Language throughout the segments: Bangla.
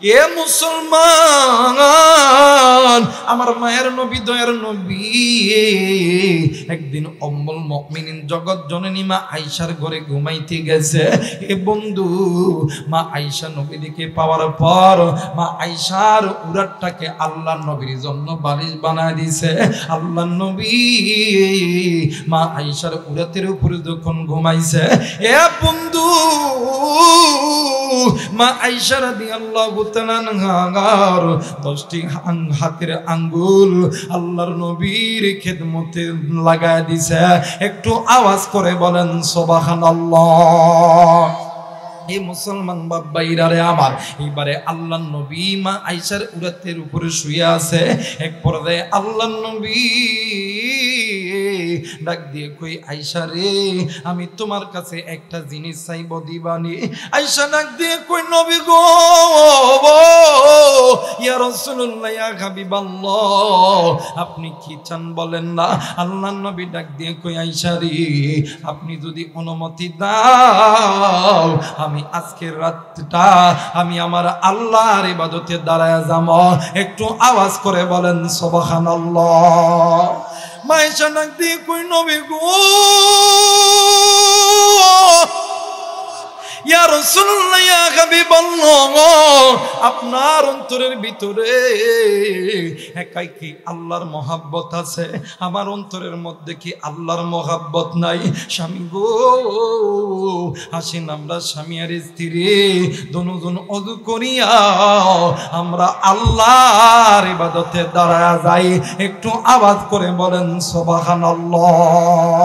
এ মুসলমান, আমার মায়ের নবী, দয়ার নবী একদিন উম্মুল মুমিনিন জগৎ জননী মা আয়েশার ঘরে ঘুমাইতে গেছে। এ বন্ধু, মা আয়েশা নবীকে পাওয়ার পর মা আয়েশার উরাতটাকে আল্লাহর নবীর জন্য বালিশ বানায় দিয়েছে। আল্লাহর নবী মা আয়েশার উরাতের উপরে যখন ঘুমাইছে, এ বন্ধু, মা আয়েশা রাদিয়াল্লাহু তাআলা আনহার 10টি হাতের আঙ্গুল আল্লাহর নবীর খেদমতে লাগায় দিছে। একটু আওয়াজ করে বলেন সুবহানাল্লাহ। এই মুসলমান বাবাইরা রে আমার, এইবারে আল্লাহর নবী মা আয়েশার উরাতের উপরে শুয়ে আছে। এক পর্যায়ে আল্লাহর নবী ডাক দিয়ে কই, আয়েশা রে, আমি তোমার কাছে একটা জিনিস চাইব, দিবানি? আয়েশা ডাক দিয়ে কই, নবী গো, ইয়া রাসূলুল্লাহ, ইয়া হাবিবাল্লাহ, আপনি কি চান বলেন না? আল্লাহর নবী ডাক দিয়ে কই, আয়েশা রে, আপনি যদি অনুমতি দাও, আমি আজকের রাতটা আমি আমার আল্লাহর ইবাদতে দাঁড়ায় যাব। একটু আওয়াজ করে বলেন সুবহানাল্লাহ। মায়েশা ডাক দিয়ে কই, নবী গো, ইয়া রাসূলুল্লাহ, ইয়া হাবিবাল্লাহ, আপনার অন্তরের ভিতরে একাই কি আল্লাহর মহব্বত আছে? আমার অন্তরের মধ্যে কি আল্লাহর মহব্বত নাই? স্বামী গো, আসেন আমরা স্বামী আর স্ত্রী দুজন ওযু করিয়া আমরা আল্লাহর ইবাদতে দাঁড়ায় যাই। একটু আওয়াজ করে বলেন সুবহানাল্লাহ।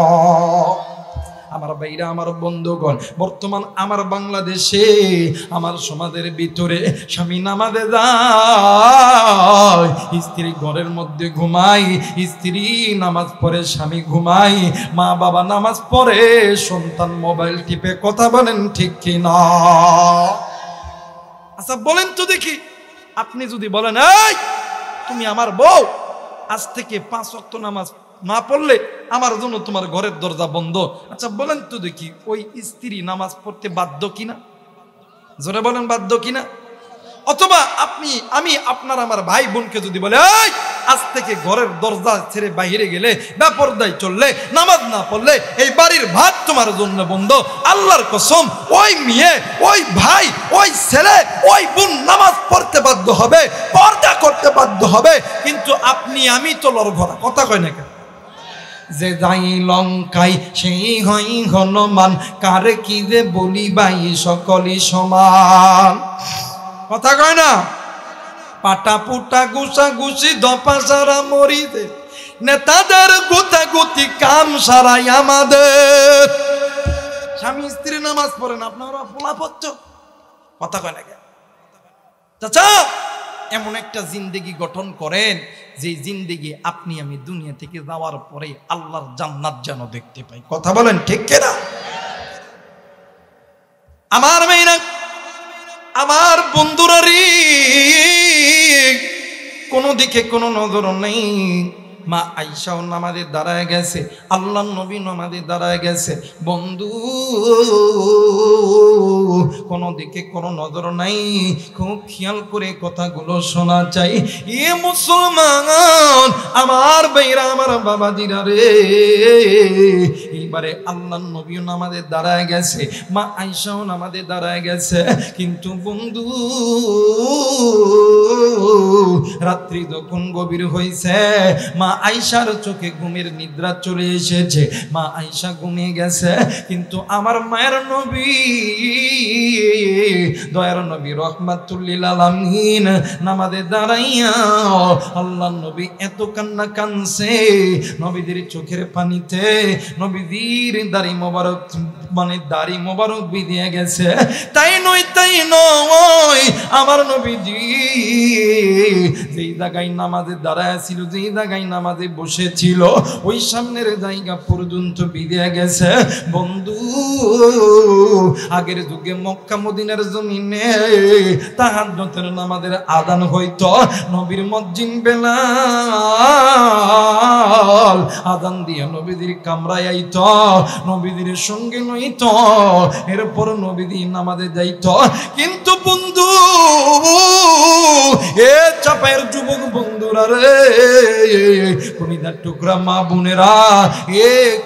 আমার ভাইরা, আমার বন্ধুগণ, বর্তমান আমার বাংলাদেশে, আমার সমাজের ভিতরে স্বামী নামাজে যায়, স্ত্রী ঘরের মধ্যে ঘুমায়, স্ত্রী নামাজ পড়ে, স্বামী ঘুমায়, মা বাবা নামাজ পড়ে, সন্তান মোবাইল টিপে। কথা বলেন ঠিক কি না? আচ্ছা বলেন তো দেখি, আপনি যদি বলেন, এই তুমি আমার বউ, আজ থেকে 5 ওয়াক্ত নামাজ না পড়লে আমার জন্য তোমার ঘরের দরজা বন্ধ। আচ্ছা বলেন তো দেখি, ওই স্ত্রী নামাজ পড়তে বাধ্য কিনা? জোরে বলেন, বাধ্য কিনা? অথবা আমি আপনার আমার ভাই বোনকে যদি বলে, এই আজ থেকে ঘরের দরজা ছেড়ে বাইরে গেলে, বেপরদায় চললে, নামাজ না পড়লে এই বাড়ির ভাত তোমার জন্য বন্ধ, আল্লাহর কসম ওই মেয়ে, ওই ভাই, ওই ছেলে, ওই বোন নামাজ পড়তে বাধ্য হবে, পর্দা করতে বাধ্য হবে। কিন্তু আপনি আমি তো লড়ঘরা। কথা কয় না কেন? যে যাই লঙ্কাই সেই হই হনুমান, কার কি যে বলি ভাই সকলই সমান। কথা কয় না? পাটা পুটা গুসা গুসি দপা সারা মরিতে, নেতাদের গুতাগুতি কাম সারাই আমাদের। স্বামী স্ত্রী নামাজ পড়েন, আপনারা পোলা পড়ছ। কথা কয় না কেন? চাচা, এমন একটা জিন্দেগি গঠন করেন যে জিন্দেগি আপনি আমি দুনিয়া থেকে যাওয়ার পরে আল্লাহর জান্নাত যেন দেখতে পাই। কথা বলেন ঠিক কিনা? আমার মেয়েরা, আমার বন্ধুরা রে, কোনো দিকে কোনো নজর নেই। মা আয়েশাও নামাজে দাঁড়ায় গেছে, আল্লাহর নবী নামাজে দাঁড়ায় গেছে। বন্ধু, কোনো দিকে কোনো নজর নাই। খুব খেয়াল করে কথাগুলো শোনা চাই। এ মুসলমান, আমার ভাইরা, আমার বাবাজিরা রে, এইবারে আল্লাহর নবীও নামাজে দাঁড়ায় গেছে, মা আয়েশাও নামাজে দাঁড়ায় গেছে। কিন্তু বন্ধু, রাত্রি যখন গভীর হয়েছে, মা আয়েশার চোখে ঘুমের নিদ্রা চলে এসেছে, মা আয়েশা ঘুমিয়ে গেছে। কিন্তু আমার মায়ের নবী, দয়ার নবী রাহমাতুল লিল আলামিন নামাজে দাঁড়াইয়া আল্লাহর নবী এত কান্না কানছে, নবীদের চোখের পানিতে নবীদের দাড়ি মোবারক, মানে দাড়ি মোবারক ভিজে গেছে। তাই নয়, তাই নয়, আমার নবীজি যেই জায়গায় নামাজে দাঁড়ায় ছিল, যেই জায়গায় নামাজে বসেছিল, ওই সামনের জায়গা পর্যন্ত ভিজে গেছে। বন্ধু, আগের যুগে মক্কা মদিনার জমিনে তাহাজ্জুদের নামাজের আযান হইতো, নবীর মুয়াজ্জিন বেলাল আযান দিয়ে নবীদের কামরায় আইতো, নবীদের সঙ্গে নইতো, এরপর নবীজি নামাজে যাইতো। কিন্তু বন্ধু, চাপায়ের যুবক বন্ধুরা রে, কলিজার টুকরা মা বোনেরা,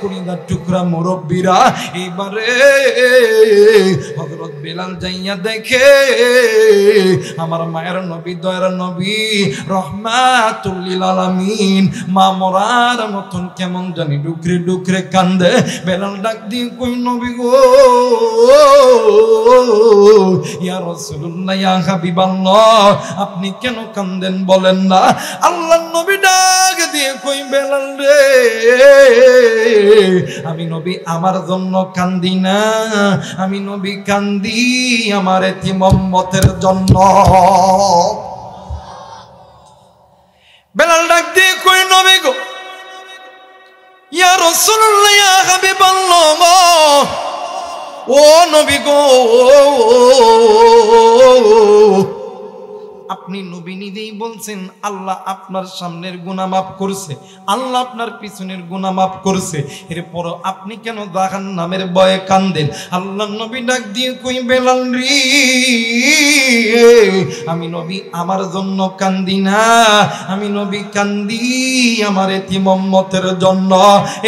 কলিজার টুকরা মুরব্বীরা, এইবারে হযরত বেলাল যাইয়া দেখে আমার মায়ের নবী, দয়ার নবী, রহমাতুল লিল আলামিন মা মরার মতন কেমন জানি ডুকরে ডুকরে কান্দে। বেলাল ডাক দিয়ে কই নবী গো, ইয়া রাসূলুল্লাহ, ইয়া হাবিবাল্লাহ, আপনি কেন কান্দেন বলেন না? আল্লাহর নবী ডাক দিয়ে কই বেলাল রে, আমি নবী আমার জন্য কান্দি না, আমি নবী কান্দি আমার এতিম উম্মতের জন্য। বেলাল ডাক দিয়ে কই নবী গো, ইয়া রাসূলুল্লাহ, ইয়া হাবিবাল্লাহ, ও নবী গো, আপনি নবী নিজেই বলছেন আল্লাহ আপনার সামনের গুনাহ মাফ করছে, আল্লাহ আপনার পিছনের গুনাহ মাফ করছে, এরপর আপনি কেন জাহান্নামের ভয়ে কান্দেন? আল্লাহর নবী ডাক দিয়ে কই বেলাল রে, আমি নবী আমার জন্য কান্দি না, আমি নবী কান্দি আমার এতিম উম্মতের জন্য।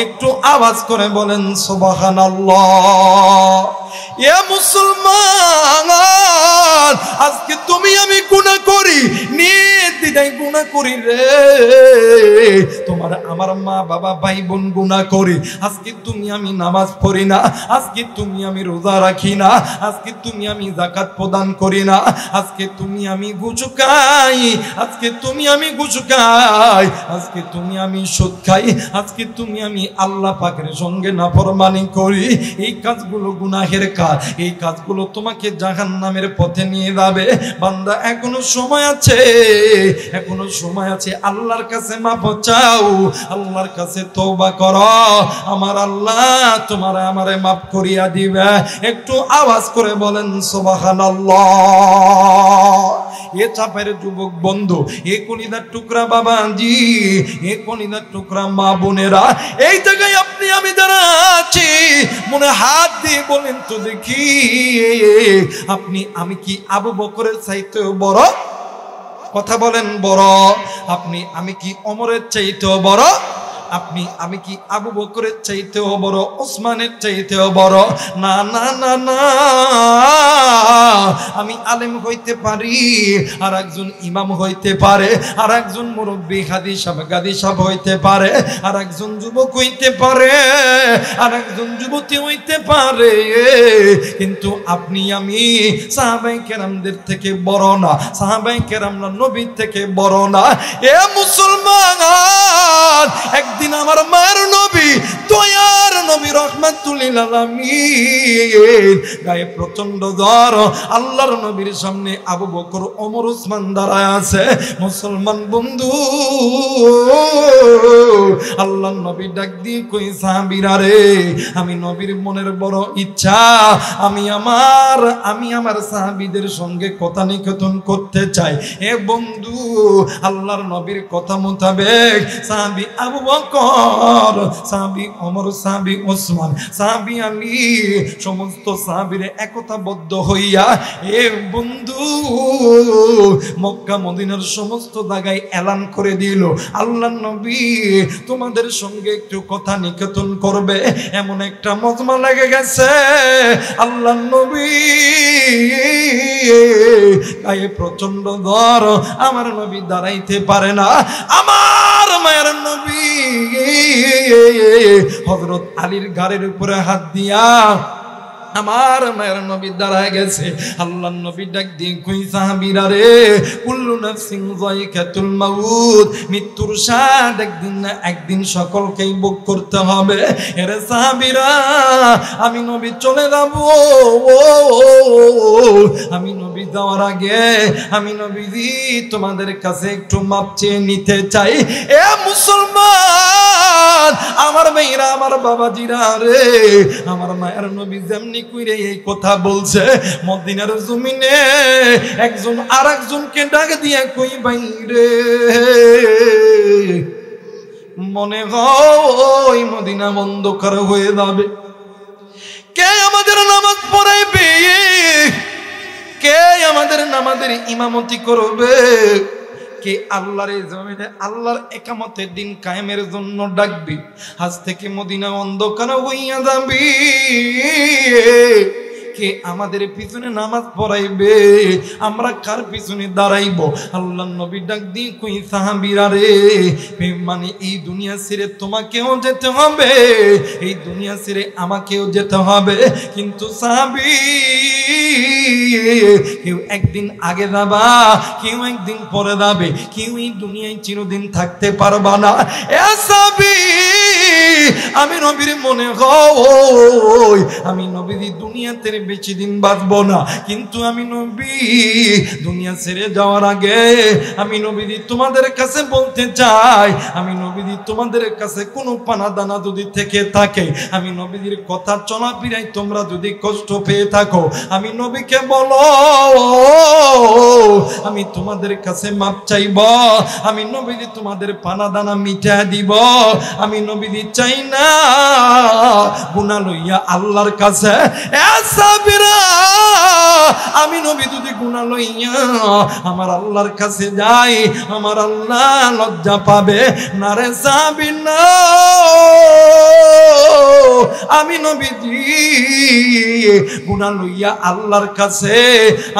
একটু আওয়াজ করে বলেন সুবহানাল্লাহ। এ মুসলমান, আজকে তুমি আমি গুনাহ করি, নির্দ্বিধায় গুনাহ করি রে, তোমার আমার মা বাবা ভাই বোন গুনাহ করি, আজকে তুমি আমি নামাজ পড়ি না, আজকে তুমি আমি রোজা রাখি না, আজকে তুমি আমি যাকাত প্রদান করি না, আজকে তুমি আমি ঘুষ খাই, আজকে তুমি আমি ঘুষ খাই, আজকে তুমি আমি সুদ খাই, আজকে তুমি আমি আল্লাহ পাকের সঙ্গে নাফরমানি করি। এই কাজগুলো গুনাহের কাজ, এই কাজগুলো তোমাকে জাহান্নামের পথে নিয়ে যাবে। বান্দা এখনো সময় আছে, এখনো সময় আছে, আল্লাহর কাছে মাফ চাও, আল্লাহর কাছে তওবা করো, আমার আল্লাহ তোমার আমারে মাফ করিয়া দিবে। একটু আওয়াজ করে বলেন সুবহানাল্লাহ। এ চাপের যুবক বন্ধু, এ কলিজার টুকরা বাবাজি, এ কলিজার টুকরা মা বোনেরা, এই জায়গায় আপনি আমি যারা আছি, মনে হাত দিয়ে বলেন তো দেখি, আপনি আমি কি আবু বকরের চাইতেও বড়? কথা বলেন বড়? আপনি আমি কি ওমরের চাইতেও বড়? আপনি আমি কি আবু বকরের চাইতেও বড়? ওসমানের চাইতেও বড়? না না না না, আমি আলেম হইতে পারি, আর একজন ইমাম হইতে পারে, আর একজন মুরব্বী হাদিস গাদি সাহেব হইতে পারে, আর একজন যুবক হইতে পারে, আর একজন যুবতী হইতে পারে, কিন্তু আপনি আমি সাহাবায়ে কেরামদের থেকে বড় না, সাহাবায়ে কেরামরা নবীর থেকে বড় না। এ মুসলমান, একদিন আমার মায়ের নবী, দয়ার নবী রহমাতুল লিল আলামিন গায়ে প্রচন্ড জ্বর, আল্লাহর নবীর সামনে আবু বকর, ওমর, ওসমান দাঁড়ায় আছে। মুসলমান বন্ধু, আল্লাহর নবী ডাক দিয়ে কই সাহাবীরা রে, আমি নবীর মনের বড় ইচ্ছা, আমি আমার সাহাবীদের সঙ্গে কথা নিকেতন করতে চাই। এ বন্ধু, আল্লাহর নবীর কথা মোতাবেক সাহাবী আবু বকর, সাহাবী ওমর, সাহাবী ওসমান, সাহাবী আলী, সমস্ত সাহাবীরা একতাবদ্ধ হইয়া এ বন্ধু মক্কা মদিনার সমস্ত জায়গায় এলান করে দিল, আল্লাহর নবী তোমাদের সঙ্গে একটু কথা নিকেতন করবে। এমন একটা মজমা লেগে গেছে, আল্লাহর নবী গায়ে প্রচন্ড জ্বর, আমার নবী দাঁড়াইতে পারে না। আমার মায়ের নবী হযরত আলীর ঘাড়ের উপরে হাত দিয়া আমার মায়ের নবী দাঁড়ায় গেছে। আল্লাহর নবী ডাক দিয়ে কই সাহাবীরা রে, কুল্লু নাফসিন যায়িকাতুল মাউত, মৃত্যুর স্বাদ একদিন না একদিন সকলকেই ভোগ করতে হবে। এরে সাহাবীরা, আমি নবী চলে যাব, আমি নবী যাওয়ার আগে আমি নবীজি তোমাদের কাছে একটু মাপ চেয়ে নিতে চাই। এ মুসলমান, আমার মেয়েরা, আমার বাবাজিরা রে, আমার মায়ের নবী যেমনি কইরে এই কথা বলছে, মদিনার জমিনে একজন আর একজনকে ডাক দিয়া কই বাইরে, মনে হয় মদিনা অন্ধকার হয়ে যাবে, কে আমাদের নামাজ পড়াইবে, কে আমাদের নামাজের ইমামতি করবে? কে আল্লাহর এই জমিনে আল্লাহর একামতের দিন কায়েমের জন্য ডাকবি। আজ থেকে মদিনা অন্ধকার হইয়া যাবি। কে আমাদের পিছনে নামাজ পড়াইবে, আমরা কার পিছনে দাঁড়াইব? আল্লাহর নবী ডাক দিয়ে কই সাহাবীরা রে, মানে এই দুনিয়া ছেড়ে তোমাকেও যেতে হবে, এই দুনিয়া ছেড়ে আমাকেও যেতে হবে, কিন্তু সাহাবী কেউ একদিন আগে যাবা, কেউ একদিন পরে যাবে, কেউ এই দুনিয়ায় চিরদিন থাকতে পারবা না। এ সাহাবী আমি নবীর মনে হয় আমি নবী দুনিয়াতে বেশি দিন বাঁচবো না, কিন্তু আমি নবী দুনিয়া ছেড়ে যাওয়ার আগে আমি নবী তোমাদের কাছে বলতে চাই, আমি নবী তোমাদের কাছে কোনো পানা দানা যদি থেকে থাকে, আমি নবীর কথা চলাফেরায় তোমরা যদি কষ্ট পেয়ে থাকো, আমি নবীকে বলো আমি তোমাদের কাছে মাপ চাইব, আমি নবী তোমাদের পানা দানা মিটা দিব। আমি নবী চাই না গুনাহ লইয়া আল্লাহর কাছে। এ সাবিরা আমি নবী যদি গুনাহ লইয়া আমার আল্লাহর কাছে যাই, আমার আল্লাহ লজ্জা পাবে না রে সাবিনা। আমি নবীজি গুনাহ লইয়া আল্লাহর কাছে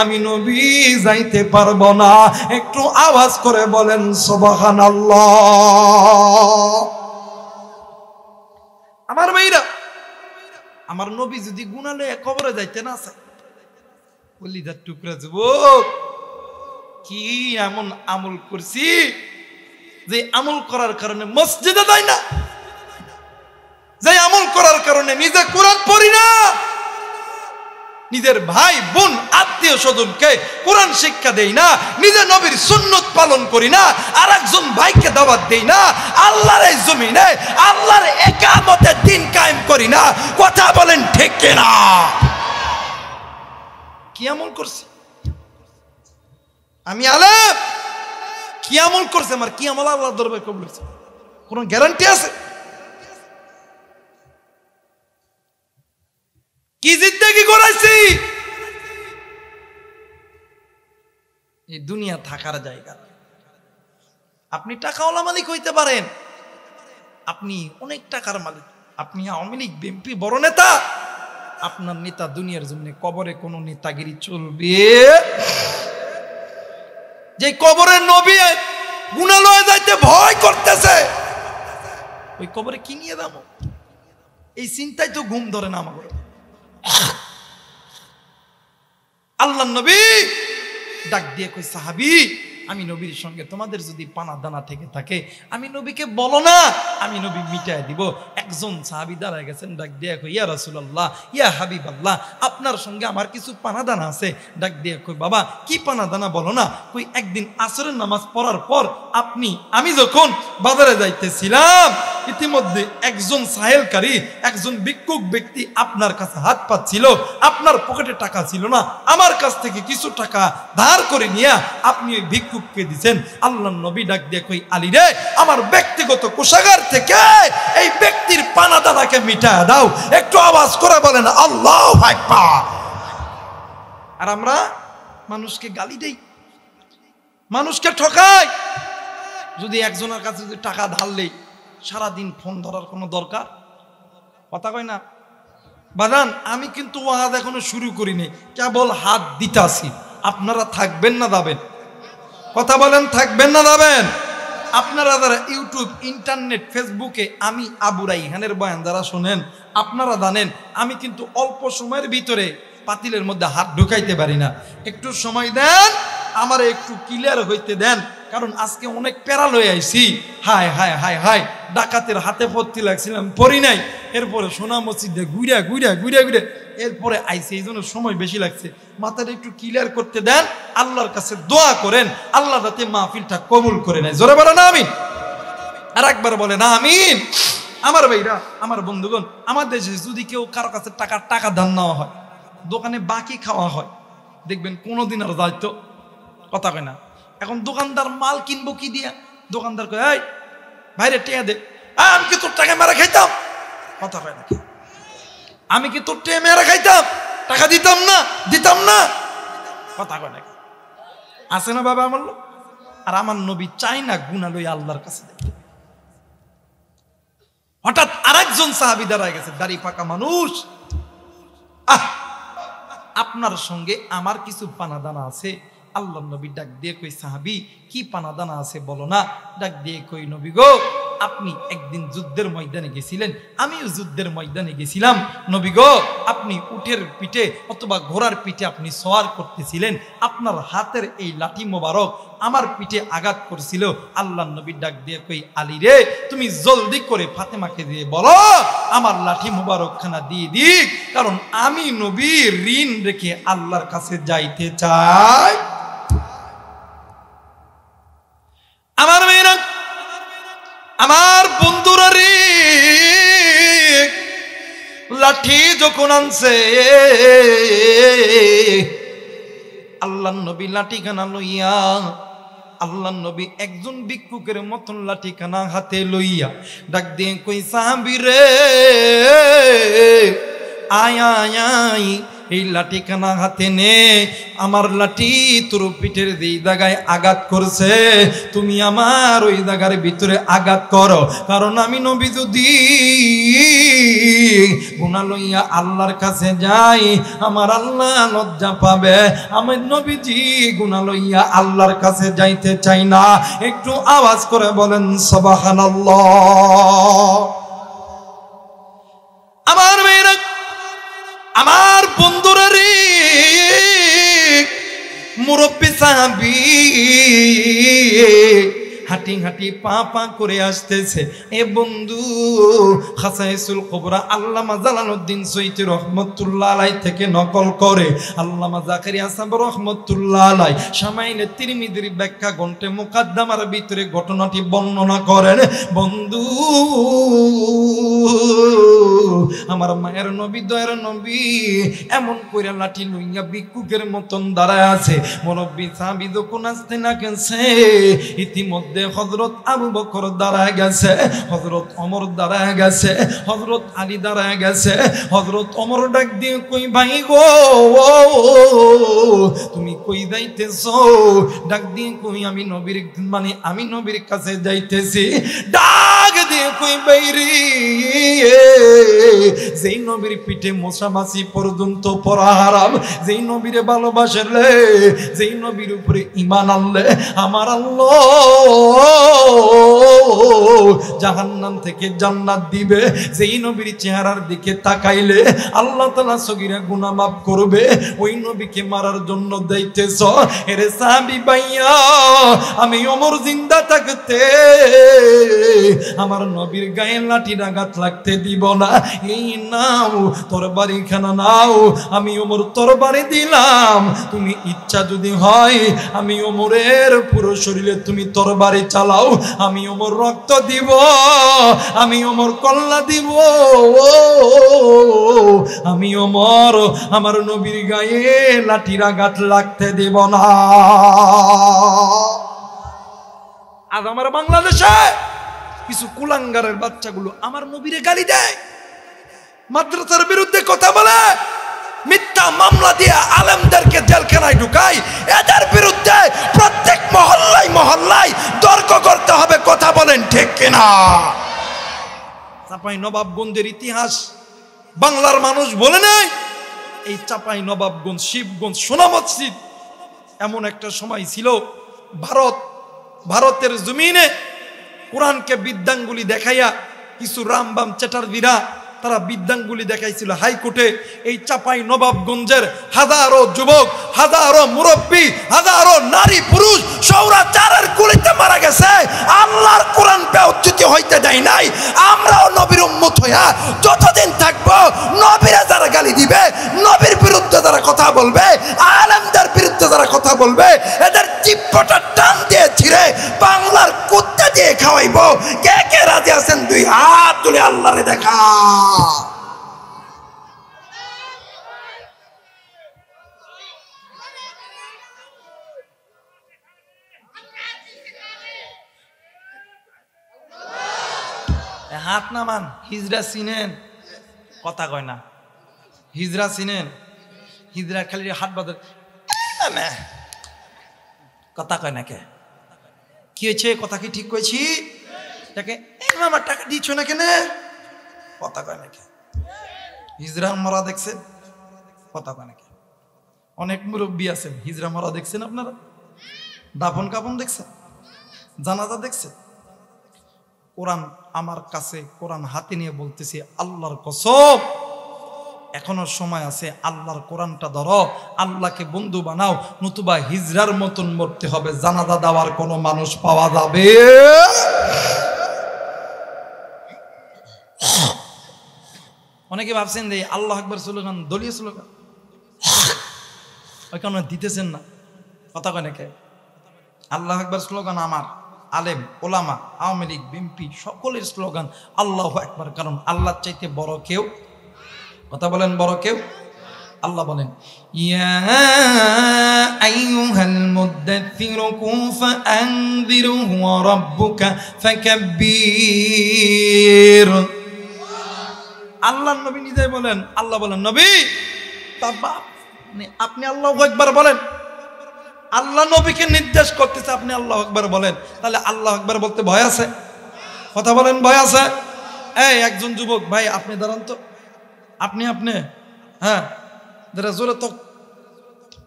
আমি নবী যাইতে পারবো না। একটু আওয়াজ করে বলেন সুবহানাল্লাহ। আমার ভাইরা, আমার নবী যদি গুনাহ লইয়া কবরে যাইতে না চায়, বলি যার টুকরা যুবক কি এমন আমল করছি যে আমল করার কারণে মসজিদে যাই না, যে আমল করার কারণে নিজে কোরআন পড়ি না, নিজের ভাই বোন আত্মীয় স্বজনকে কোরআন শিক্ষা দেই না, নিজে নবীর সুন্নত পালন করি না, আর একজন ভাইকে দাওয়াত দেই না, আল্লাহর এই জমিনে আল্লাহর ইকামতের দিন কায়েম করি না। কথা বলেন ঠিক কিনা? কি আমল করছি আমি? আলেম কি আমল করছে? আমার কি আমল আল্লাহর দরবারে কবুল হয়েছে? কোন গ্যারান্টি আছে? কি জিন্দেগি করাইছি? এই দুনিয়া থাকার জায়গা। আপনি টাকাওয়ালা মালিক হইতে পারেন, আপনি অনেক টাকার মালিক, আপনি আওয়ামী লীগ বিএনপি বড় নেতা, আপনার নেতা দুনিয়ার জন্য কবরে কোন নেতাগিরি চলবে? যে কবরের নবী গুনাহ লয়ে যাইতে ভয় করতেছে, ওই কবরে কি নিয়ে যাবো? এই চিন্তায় তো ঘুম ধরে না আমার। আল্লাহর নবী ডাক দিয়ে কই সাহাবী আমি নবীর সঙ্গে তোমাদের যদি পানা দানা থেকে থাকে আমি নবীকে বলো না, আমি নবী মিটায় দিব। একজন সাহাবী দাঁড়ায় গেছেন, ডাক দিয়ে কই ইয়া রাসূলুল্লাহ ইয়া হাবিবাল্লাহ আপনার সঙ্গে আমার কিছু পানা দানা আছে। ডাক দিয়ে কই বাবা কি পানা দানা বলো না। কই একদিন আসরের নামাজ পড়ার পর আমি যখন বাজারে যাইতেছিলাম, ইতিমধ্যে একজন সাহেলকারী একজন ভিক্ষুক ব্যক্তি আপনার কাছে হাত পাচ্ছিল, আপনার পকেটে টাকা ছিল না, আমার কাছ থেকে কিছু টাকা ধার করে নিয়ে আপনি ওই ভিক্ষুককে দিবেন। আল্লাহর নবী ডাক দিয়ে কই আলী রে আমার ব্যক্তিগত কোষাগার থেকে এই ব্যক্তির পানা দানাকে মিটায় দাও। একটু আওয়াজ করে বলেন আল্লাহু আকবার। আর আমরা মানুষকে গালি দেই, মানুষকে ঠকাই। যদি একজনের কাছে যদি টাকা ধার নেই, সারাদিন ফোন ধরার কোনো দরকার? কথা কয় না বাজান? আমি কিন্তু ওয়াজ এখনো শুরু করিনি, কেবল হাত দিতাছি। আপনারা থাকবেন না যাবেন? কথা বলেন থাকবেন না যাবেন? আপনারা যারা ইউটিউব ইন্টারনেট ফেসবুকে আমি আবু রাইহানের বয়ান যারা শোনেন, আপনারা জানেন আমি কিন্তু অল্প সময়ের ভিতরে পাতিলের মধ্যে হাত ঢুকাইতে পারি না। একটু সময় দেন, আমার একটু ক্লিয়ার হইতে দেন, কারণ আজকে অনেক প্যারা লয়ে আইছি। হায় হায় হায় হায়, ডাকাতের হাতে পড়তে লাগছিলাম, পড়ি নাই। এরপরে সোনা মসজিদে ঘুরে ঘুরে ঘুরে ঘুরে এরপরে আইছে, এই জন্য সময় বেশি লাগছে। মাথাটা একটু ক্লিয়ার করতে দেন, আল্লাহর কাছে দোয়া করেন আল্লাহ যাতে মাহফিলটা কবুল করে নেয়। জোরে বলে না আমিন? আর একবার বলে না আমিন? আমার ভাইরা, আমার বন্ধুগণ, আমার দেশে যদি কেউ কারো কাছে টাকা ধার নেওয়া হয়, দোকানে বাকি খাওয়া হয়, দেখবেন কোনোদিন আর দায়িত্ব কথা কয় না। এখন দোকানদার মাল কিনবো কি দিয়া? দোকানদার কয় এই ভাইরে টেয়া দে। আমি কি তোর টাকা মেরা খাইতাম? কথা কয় না। আমি কি তোর টেয়া মেরা খাইতাম? টাকা দিতাম না? কথা কয় না। আছে না বাবা আমার লোক? আর আমার নবী চাই না গুনাহ লইয়া আল্লাহর কাছে যাইতে। হঠাৎ আরেকজন সাহাবী দাঁড়ায় গেছে, দাড়ি পাকা মানুষ, আপনার সঙ্গে আমার কিছু পানাদানা আছে। আল্লাহর নবী ডাক দিয়ে কই, সাহাবী কি পানাদানা আছে বলো না। ডাক দিয়ে কই, নবী গো আপনি একদিন যুদ্ধের ময়দানে গেছিলেন, আমিও যুদ্ধের ময়দানে গেছিলাম। নবী গো আপনি উটের পিঠে অথবা ঘোড়ার পিঠে আপনি সওয়ার করতেছিলেন, আপনার হাতের এই লাঠি মোবারক আমার পিঠে আঘাত করছিল। আল্লাহর নবী ডাক দিয়ে কই, আলী রে তুমি জলদি করে ফাতেমাকে দিয়ে বলো আমার লাঠি মোবারক খানা দিয়ে দিক, কারণ আমি নবী ঋণ রেখে আল্লাহর কাছে যাইতে চাই। আমার মেয়েরা, আমার বন্ধুরা রে, লাঠি যখন আনছে আল্লাহর নবী লাঠিখানা লইয়া, আল্লাহর নবী একজন ভিক্ষুকের মতন লাঠিখানা হাতে লইয়া ডাক দিয়ে কই, সাহাবী রে আয় আয় আয়, এই লাঠিখানা হাতে নে, আমার লাঠি তোর পিঠের যেই জায়গায় আঘাত করছে তুমি আমার ওই জায়গার ভিতরে আঘাত করো, কারণ আমি নবী যদি গুনাহ লইয়া আল্লাহর কাছে যাই আমার আল্লাহ লজ্জা পাবে। আমি নবীজি গুনাহ লইয়া আল্লাহর কাছে যাইতে চাই না। একটু আওয়াজ করে বলেন সুবহানাল্লাহ। আমার মেয়েরা, আমার বন্ধুরা রে, মুরব্বী সাহাবী হাঁটি হাঁটি পা পা করে আসতেছে। এ বন্ধু খাসাইসুল কুবরা আল্লামা জালালউদ্দিন সৈয়দ রহমাতুল্লাহ আলাইহি থেকে নকল করে আল্লামা জাকারিয়া সাহেব রহমাতুল্লাহ আলাইহি শামাইলে তিরমিজির ব্যাখ্যা গ্রন্থে মুকাদ্দামার ভিতরে ঘটনাটি বর্ণনা করেন। বন্ধু আমার মায়ের নবী, দয়ার নবী এমন কইরা লাঠি লইয়া ভিক্ষুকের মতন দাঁড়ায় আছে। মুরব্বী সাহাবী যখন আসতে না গেছে, ইতিমধ্যে হযরত আবু বকর দাঁড়ায় গেছে, হযরত ওমর দাঁড়ায় গেছে, হযরত আলী দাঁড়ায় গেছে। হযরত ওমর ডাক দিয়ে কই, ভাই গো তুমি কই যাইতেছো? ডাক দিয়ে কই, আমি নবীর কাছে যাইতেছি। ডাক দিয়ে কই, বাইরে যেই নবীর পিঠে মশামাছি পর্যন্ত পড়া হারাম, যেই নবীরে ভালোবাসলে, যেই নবীর উপরে ঈমান আনলে আমার আল্লাহ জাহান্নাম থেকে জান্নাত দিবে, যেই নবীর চেহারার দিকে তাকাইলে আল্লাহ তাআলা সগীরা গুনাহ মাফ করবে, ওই নবীকে মারার জন্য যাইতেছ। এরে সাহাবী ভাইয়া, আমি ওমর জিন্দা থাকতে আমার নবীর গায়ে লাঠির আঘাত লাগতে দিব না। এই নাও তরবারি খানা নাও, আমি ওমর তরবারি দিলাম। তুমি ইচ্ছা যদি হয় আমি ওমরের পুরো শরীরে তুমি তরবারি চালাও, আমি ওমর রক্ত দিব, আমি ওমর কল্লা দিব, আমি ওমর আমার নবীর গায়ে লাঠির আঘাত লাগতে দেব না। আজ আমার বাংলাদেশে কিছু কুলাঙ্গারের বাচ্চাগুলো আমার নবীরে গালি দেয়, মাদ্রাসার বিরুদ্ধে কথা বলে, মিথ্যা মামলা দিয়ে আলেমদেরকে জেলখানায় ঢুকায়। এদের বিরুদ্ধে প্রত্যেক মহল্লায় মহল্লায় তর্ক করতে হবে। কথা বলেন ঠিক কিনা? চাপাই নবাবগঞ্জের ইতিহাস বাংলার মানুষ বলে নাই। এই চাপাই নবাবগঞ্জ, শিবগঞ্জ, সোনা মসজিদ এমন একটা সময় ছিল ভারতের জমিনে কোরআনকে বিদ্যাঙ্গুলি দেখাইয়া কিছু রামবাম চ্যাটার্জিরা তারা বিদ্যাঙ্গুলি দেখাইছিল হাইকোর্টে। এই চাপাই নবাবগঞ্জের হাজারো যুবক, হাজারো মুরব্বী, হাজারো নারী পুরুষ সৌরাচারের গুলিতে মারা গেছে। আল্লাহর কোরআন ব্যাউচ্যুতি হইতে দেয় নাই। আমরাও নবীর উম্মত হইয়া যতদিন থাকবো, নবীরা যারা গালি দিবে, নবীর বিরুদ্ধে যারা কথা বলবে, আলেমদের বিরুদ্ধে যারা কথা বলবে, এদের চিপ্পটা টান দিয়ে ছিঁড়ে বাংলার কুত্তা দিয়ে খাওয়াইবো। কে কে রাজি আছেন? দুই হাত তুলে আল্লাহরে দেখা। হাত নামান। হিজরা চিনেন? কথা কয় না। হিজরা চিনেন? হিজরা খালি হাত বাঁধে, কথা কয় না কে? হয়েছে? কথা কি ঠিক কইছি? তাকে আমার টাকা দিচ্ছ না কেন? কথা কয় নাকি? হিজড়া মরা দেখছেন? কথা কয় নাকি? অনেক মুরব্বী আছেন, হিজড়া মরা দেখছেন আপনারা? দাফন কাফন দেখছেন? জানাজা দেখছেন? কোরআন আমার কাছে, কোরআন হাতে নিয়ে বলতেছি, আল্লাহর কসম এখনো সময় আছে, আল্লাহর কোরআনটা ধরো, আল্লাহকে বন্ধু বানাও, নতুবা হিজরার মতন মরতে হবে, জানাজা দেওয়ার কোনো মানুষ পাওয়া যাবে। অনেকে ভাবছেন যে আল্লাহ আকবার স্লোগান দলীয় স্লোগান, ওই কারণে দিতেছেন না। কথা কয় নাকি? আল্লাহ আকবার স্লোগান আমার, আলেম, ওলামা, আওয়ামী লীগ, বিএনপি সকলের স্লোগান আল্লাহু আকবার, কারণ আল্লাহর চাইতে বড় কেউ, কথা বলেন, বড় কেউ। আল্লাহ বলেন, ইয়া আইয়ুহাল মুদ্দাথিরু কুম ফাআনযির ওয়া রাব্বুকা ফাকাব্বির। আল্লাহর নবী নিজেই বলেন, আল্লাহ বলেন নবী তার বাপ আপনি আল্লাহু আকবার বলেন। আল্লাহ নবীকে নির্দেশ করতেছে আপনি আল্লাহু আকবার বলেন, তাহলে আল্লাহু আকবার বলতে ভয় আছে? কথা বলেন, ভয় আছে? এই একজন যুবক ভাই আপনি দাঁড়ান তো, আপনি হ্যাঁ যারা জোরে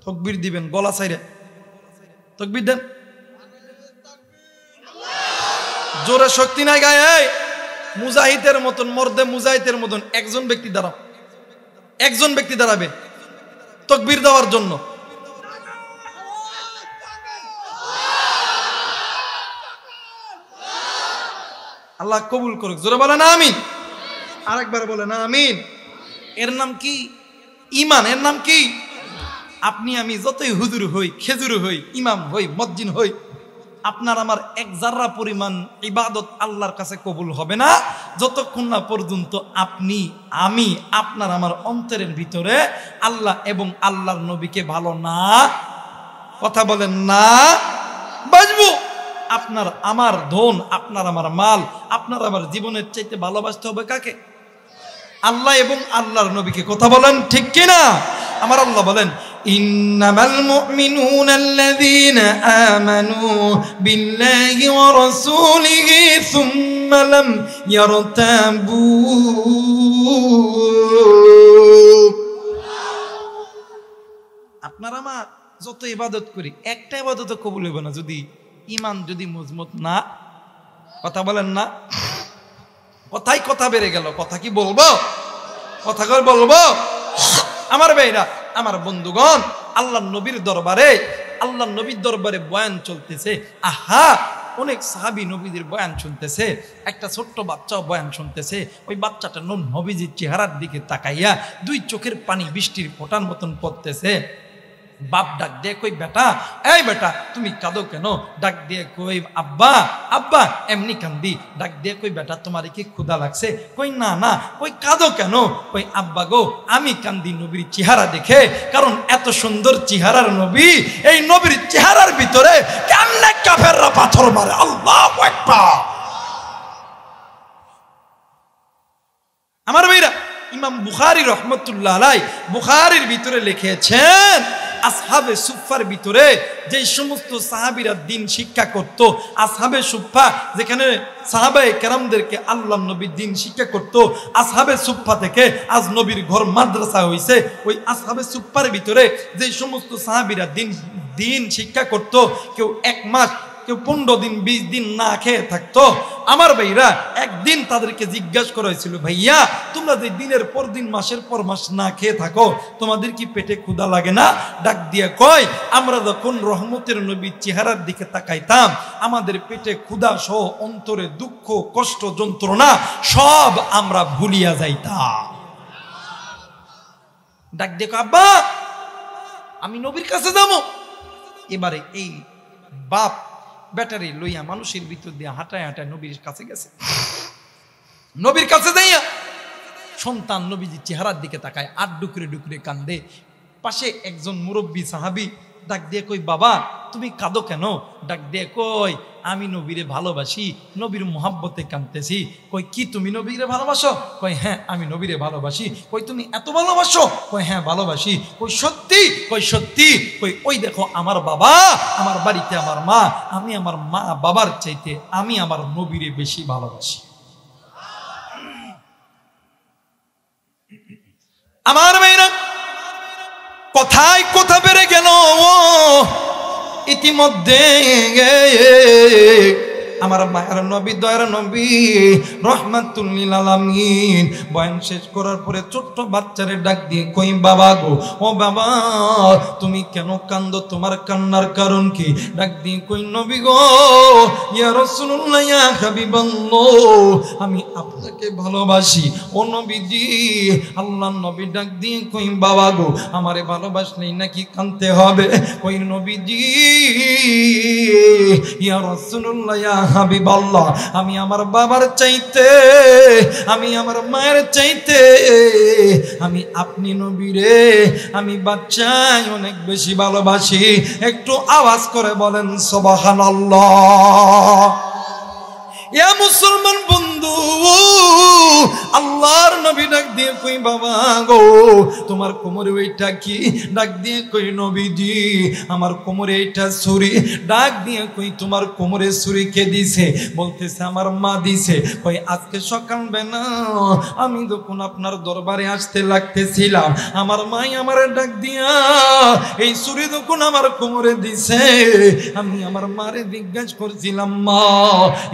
তকবীর দিবেন, গলা ছাইরে তকবীর দেন, জোরে শক্তি নাই গায়ে। এই মুজাহিদের মতন, মর্দে মুজাহিদের মতন একজন ব্যক্তি দাঁড়াও, একজন ব্যক্তি দাঁড়াবে তকবীর দেওয়ার জন্য। আল্লাহ কবুল করুক, জোরে বলেন আমিন। আরেকবার বলেন আমিন। এর নাম কি? ঈমান। এর নাম কি? আপনি আমি যতই হুজুর হই, খেজুর হই, ইমাম হই, মজ্জিন হই, আপনার আমার এক জাররা পরিমাণ ইবাদত আল্লাহর কাছে কবুল হবে না যতক্ষণ না পর্যন্ত আপনি আমি আপনার আমার অন্তরের ভিতরে আল্লাহ এবং আল্লাহর নবীকে ভালো না, কথা বলেন না, বাঁচবো। আপনার আমার ধন, আপনার আমার মাল, আপনার আমার জীবনের চাইতে ভালোবাসতে হবে কাকে? আল্লাহ এবং আল্লাহর নবীকে। কথা বলেন ঠিক কিনা? আমার আল্লাহ বলেন, ইন্নামাল মুমিনুনা আল্লাযীনা আমানু বিল্লাহি ওয়া রাসূলিহি সুম্মা লাম ইয়ারতাবু। আপনারা আমার যত ইবাদত করি একটা ইবাদত কবুল হবে না যদি ঈমান যদি মজবুত না। কথা বলেন না? কথাই কথা বেড়ে গেল, কথা কি বলবো? কথা কই বলবো? আমার ভাইরা, আমার বন্ধুগণ, আল্লাহ নবীর দরবারে, আল্লাহ নবীর দরবারে বয়ান চলতেছে। আহা, অনেক সাহাবী নবীদের বয়ান শুনতেছে, একটা ছোট্ট বাচ্চাও বয়ান শুনতেছে। ওই বাচ্চাটা নবীজির চেহারার দিকে তাকাইয়া দুই চোখের পানি বৃষ্টির ফোঁটার মতন পড়তেছে। বাপ ডাক দিয়ে কই, বেটা, এই বেটা তুমি কাঁদো কেন? ডাক দিয়ে কই, আব্বা আব্বা এমনি কান্দি। ডাক দিয়ে কই, বেটা তোমার কি ক্ষুধা লাগছে? কই না না। কই কাঁদো কেন? কই আব্বা গো আমি কান্দি নবীর চেহারা দেখে, কারণ এত সুন্দর চেহারার নবী, এই নবীর চেহারার ভিতরে কেমনে কাফেররা পাথর মারে। আল্লাহু আকবার। আমার ভাইরা, ইমাম বুখারী রাহমাতুল্লাহ আলাইহি বুখারীর ভিতরে লিখেছেন, আসহাবে সুফফার ভিতরে যে সমস্ত সাহাবীরা দ্বীন শিক্ষা করত, আসহাবে সুফফা যেখানে সাহাবায়ে কেরামদেরকে আল্লাহর নবী দ্বীন শিক্ষা করত, আসহাবে সুফফা থেকে আজ নবীর ঘর মাদ্রাসা হইছে। ওই আসহাবে সুফফার ভিতরে যে সমস্ত সাহাবীরা দ্বীন শিক্ষা করত, কেউ 1 মাস, কেউ 15 দিন 20 দিন না খেয়ে থাকতো। আমার ভাইরা, একদিন তাদেরকে জিজ্ঞাসা করা হয়েছিল, ভাইয়া তোমরা যে দিনের পর দিন মাসের পর মাস না খেয়ে থাকো, তোমাদের কি পেটে ক্ষুধা লাগে না? ডাক দিয়ে কয়, আমরা যখন রহমতের নবীর চেহারার দিকে তাকাইতাম, আমাদের পেটে ক্ষুধা সহ অন্তরে দুঃখ, কষ্ট, যন্ত্রণা সব আমরা ভুলিয়া যাইতাম। ডাক দিয়ে কয়, আব্বা আমি নবীর কাছে যাবো। এবারে এই বাপ ব্যাটারি লইয়া মানুষের ভিতর দিয়ে হাঁটায় হাঁটায় নবীর কাছে গেছে। নবীর কাছে যাইয়া সন্তান নবীজির চেহারার দিকে তাকায়, আর ডুকরে ডুকরে কান্দে। পাশে একজন মুরব্বী সাহাবী ডাক দিয়ে কই বাবা তুমি কাঁদো কেন? ডাক দিয়ে কই আমি নবীরে ভালোবাসি, নবীর মোহাব্বতে কাঁদতেছি। কই কি তুমি নবীরে ভালোবাসো? কই হ্যাঁ আমি নবীরে ভালোবাসি। কই তুমি এত ভালোবাসো? কই হ্যাঁ ভালোবাসি। কই সত্যি? কই সত্যি। কই ওই দেখো আমার বাবা, আমার বাড়িতে আমার মা, আমি আমার মা বাবার চাইতে আমি আমার নবীরে বেশি ভালোবাসি। আমার মেয়েরা কথায় কথা বেড়ে গেল। ইতিমধ্যে আমার মায়ের নবী দয়ার নবী রহমাতুল লিল আলামিন বয়ান শেষ করার পরে ছোট্ট বাচ্চারে ডাক দিয়ে কই বাবা গো, ও বাবা তুমি কেন কান্দো? তোমার কান্নার কারণ কি? ডাক দিয়ে কই নবী গো, ইয়া রাসূলুল্লাহ ইয়া হাবিবাল্লাহ আমি আপনাকে ভালোবাসি। ও নবীজি, আল্লাহর নবী ডাক দিয়ে কই বাবা গো, আমারে ভালোবাসলেই নাকি কাঁদতে হবে? কই নবীজি ইয়া রাসূলুল্লাহ ইয়া হাবিবাল্লাহ আমি আমার বাবার চাইতে, আমি আমার মায়ের চাইতে আমি আপনি নবীরে আমি বাচ্চাই অনেক বেশি ভালোবাসি। একটু আওয়াজ করে বলেন সুবহানাল্লাহ। ইয়া মুসলমান বন্ধু, আল্লাহর নবী ডাক দিয়ে কই বাবা গো তোমার কোমরে ওইটা কি? ডাক দিয়ে কই নবীজি আমার কোমরে এইটা ছুরি। ডাক দিয়ে কই তোমার কোমরে ছুরি কে দিছে? বলতেছে আমার মা দিছে। কই আজকে সকালবেলা আমি যখন আপনার দরবারে আসতে লাগতেছিলাম আমার মাই আমার ডাক দিয়া এই ছুরি যখন আমার কোমরে দিছে আমি আমার মারে জিজ্ঞাসা করছিলাম মা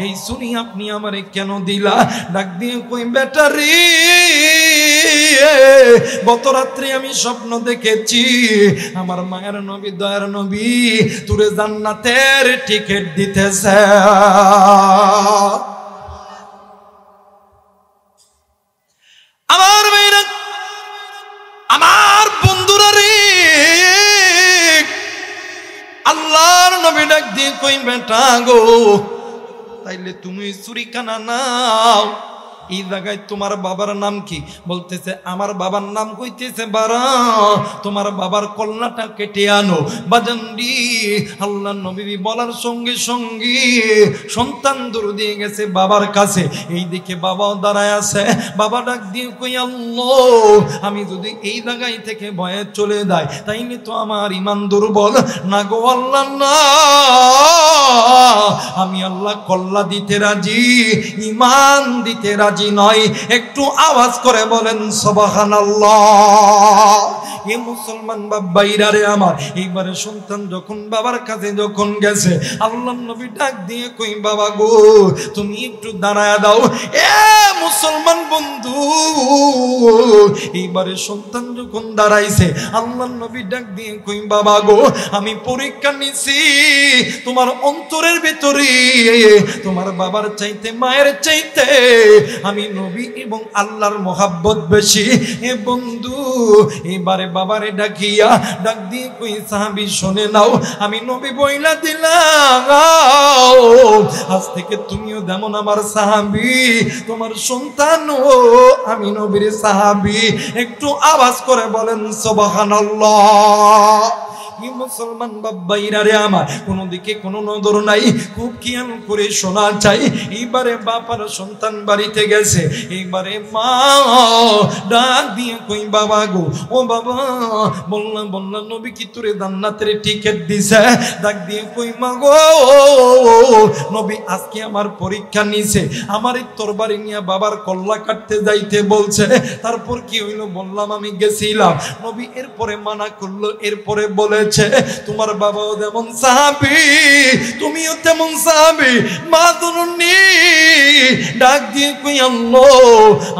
এই ছুরি আপনি আমারে কেন দিলা? ডাক দিয়ে কই ব্যাটারি গত রাত্রে আমি স্বপ্ন দেখেছি আমার মায়ের নবী দয়ার নবী তোরে জান্নাতের টিকিট দিতেছে। আমার মেয়েরা আমার বন্ধুরা রে, আল্লাহর নবী ডাক দিয়ে কই বেটা গো তাইলে তুমি চুরি কানা নাও। এই জায়গায় তোমার বাবার নাম কি? বলতেছে আমার বাবার নাম কইতেছে বারা তোমার বাবার কল্লাটা কেটে আনো বাজানডি। আল্লাহর নবী বলার সঙ্গে সঙ্গে সন্তান দৌড় দিয়ে গেছে বাবার কাছে। এই দিকে বাবাও দাঁড়ায় আছে। বাবা ডাক দিয়ে কই আল্লাহ আমি যদি এই জায়গায় থেকে ভয়ে চলে যাই তাইলে তো আমার ঈমান দুর্বল। না গো আল্লাহ না, আমি আল্লাহ কল্লা দিতে রাজি, ঈমান দিতে রাজি নয়। একটু আওয়াজ করে বলেন সুবহানাল্লাহ। এই মুসলমান বাবাইরা রে আমার, এইবারে সন্তান যখন বাবার কাছে যখন গেছে আল্লাহর নবী ডাক দিয়ে কই বাবা গো তুমি একটু দাঁড়ায় দাও। এ মুসলমান বন্ধু, এইবারে সন্তান যখন দাঁড়াইছে আল্লাহর নবী ডাক দিয়ে কই বাবা গো আমি পরীক্ষা নিছি তোমার অন্তরের ভেতরে তোমার বাবার চাইতে মায়ের চাইতে আমি নবী এবং আল্লাহর মোহাব্বত বেশি। এ বন্ধু এবারে বাবারে ডাকিয়া ডাক দিয়ে কই সাহাবী শুনে নাও আমি নবী বইলা দিলাম আজ থেকে তুমিও যেমন আমার সাহাবী তোমার সন্তানও আমি নবীর সাহাবী। একটু আওয়াজ করে বলেন সুবহানাল্লাহ। মুসলমান বাবাইরা রে আমার, কোনো দিকে কোনো নজর নাই, খুব খেয়াল করে শোনা চাই। এইবারে বাবার সন্তান বাড়িতে গেছে, এইবারে মা ডাক দিয়ে কই বাবা গো ও বাবা বললাম নবী কি তোরে জান্নাতের টিকিট দিছে? ডাক দিয়ে কই মা গো নবী আজকে আমার পরীক্ষা নিছে, আমার এই তরবারি নিয়ে বাবার কল্লা কাটতে যাইতে বলছে। তারপর কি হইলো বললাম আমি গেছিলাম। নবী এরপরে মানা করলো, এরপরে বলেছে তোমার বাবাও যেমন সাহাবী তুমিও তেমন সাহাবী। মা দুরুনি ডাক দিয়ে কই আল্লাহ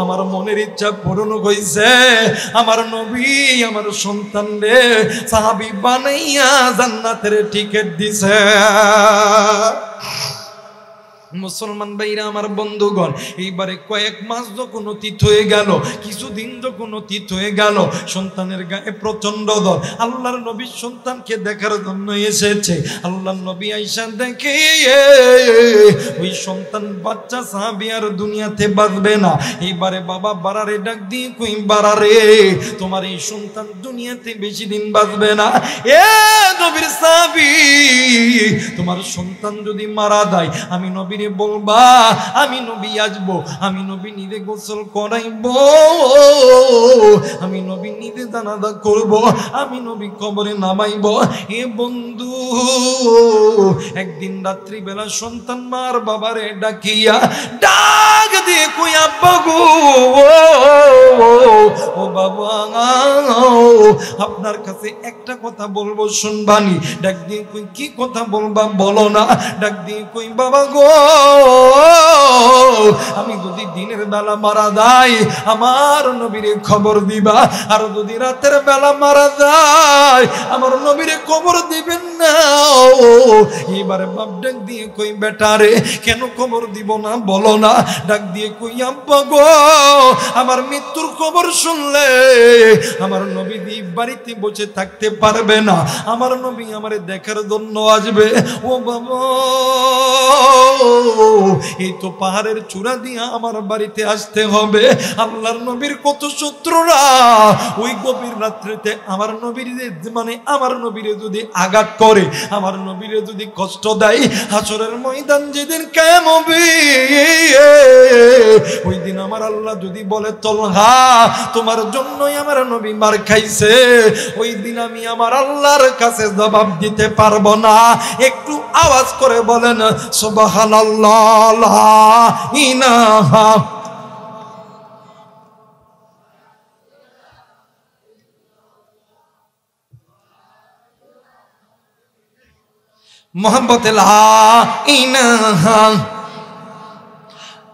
আমার মনের ইচ্ছা পূরণ হইছে, আমার নবী আমার সন্তান রে সাহাবী বানাইয়া জান্নাতের টিকিট দিছে। মুসলমান ভাইরা আমার বন্ধুগণ, এইবারে কয়েক মাস যখন অতীত হয়ে গেল, কিছুদিন যখন অতীত হয়ে গেল, সন্তানের গায়ে প্রচন্ড দর। আল্লাহর নবী সন্তানকে দেখার জন্য এসেছে। আল্লাহর নবী আয়েশা দেখে ওই সন্তান বাচ্চা সাহাবী আর দুনিয়াতে বাঁচবে না। এইবারে বাবা বাড়ারে ডাক দিয়ে কই, বাড়ারে তোমার এই সন্তান দুনিয়াতে বেশি দিন বাঁচবে না। এ নবীর সাহাবী, তোমার সন্তান যদি মারা যায়, আমি নবীর বলবা আমি নবী আসবো, আমি নবী নিজে গোসল করাইব, আমি নবী নিজে জানাজা করব, আমি নবী কবরে নামাইব। এ বন্ধু, একদিন রাত্রি বেলা সন্তান মার বাবারে ডাকিয়া ডাক দিয়ে কই, আব্বা গো, ও বাবা, আপনার কাছে একটা কথা বলবো, শুনবানি? ডাক দিয়ে কই, কি কথা বলবা বলো না? ডাক দিয়ে কই, বাবা গো, আমি যদি দিনের বেলা মারা যাই আমার নবীরে খবর দিবা, আর যদি রাতের বেলা মারা যায় আমার নবীরে খবর দিবেন না। এবারে বাপ ডাক দিয়ে কই, বেটারে কেন খবর দিব না বলো না? ডাক দিয়ে কই, আব্বা গো, আমার মৃত্যুর খবর শুনলে আমার নবী বাড়িতে বসে থাকতে পারবে না, আমার নবী আমারে দেখার জন্য আসবে। ও বাবা, এই তো পাহাড়ের চূড়া দিয়ে আমার বাড়িতে আসতে হবে। আল্লাহর নবীর কত শত্রুরা ওই গভীর রাত্রিতে আমার নবীর মানে আমার নবীরে যদি আঘাত করে, আমার নবীরে যদি কষ্ট দেয়, হাসরের ময়দান যেদিন কায়েম হবে, ওই দিন আমার আল্লাহ যদি বলে, তলহা তোমার জন্যই আমার নবী মার খাইছে, ওই দিন আমি আমার আল্লাহর কাছে জবাব দিতে পারবো না। একটু আওয়াজ করে বলেন সুবহানাল্লাহ, লা ইলাহা। মোহাম্মতে লা ইলাহা,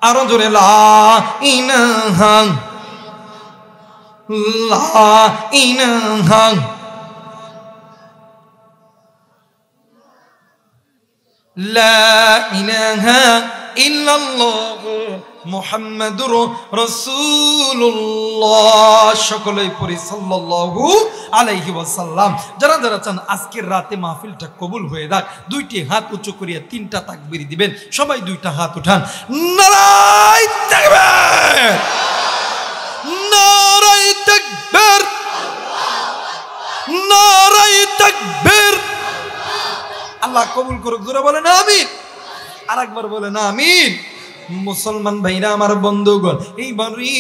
আরো জোরে লা ইলাহা, লা ইলাহা, লা ইলাহা ইল্লাল্লাহ মুহাম্মাদুর রাসূলুল্লাহ। সকলেই পড়ি সাল্লাল্লাহু আলাইহি ওয়াসাল্লাম। যারা যারা চান আজকের রাতে মাহফিলটা কবুল হয়ে যাক, দুইটি হাত উঁচু করিয়া তিনটা তাকবীর দিবেন। সবাই দুইটা হাত উঠান। নারায়ে তাকবীর, নারায়ে তাকবীর, নারায়ে তাকবীর। আল্লাহ কবুল করুক। জোরে বলেন আমিন। আরেকবার বলেন আমিন। মুসলমান ভাইরা আমার বন্ধুগণ, এইবারই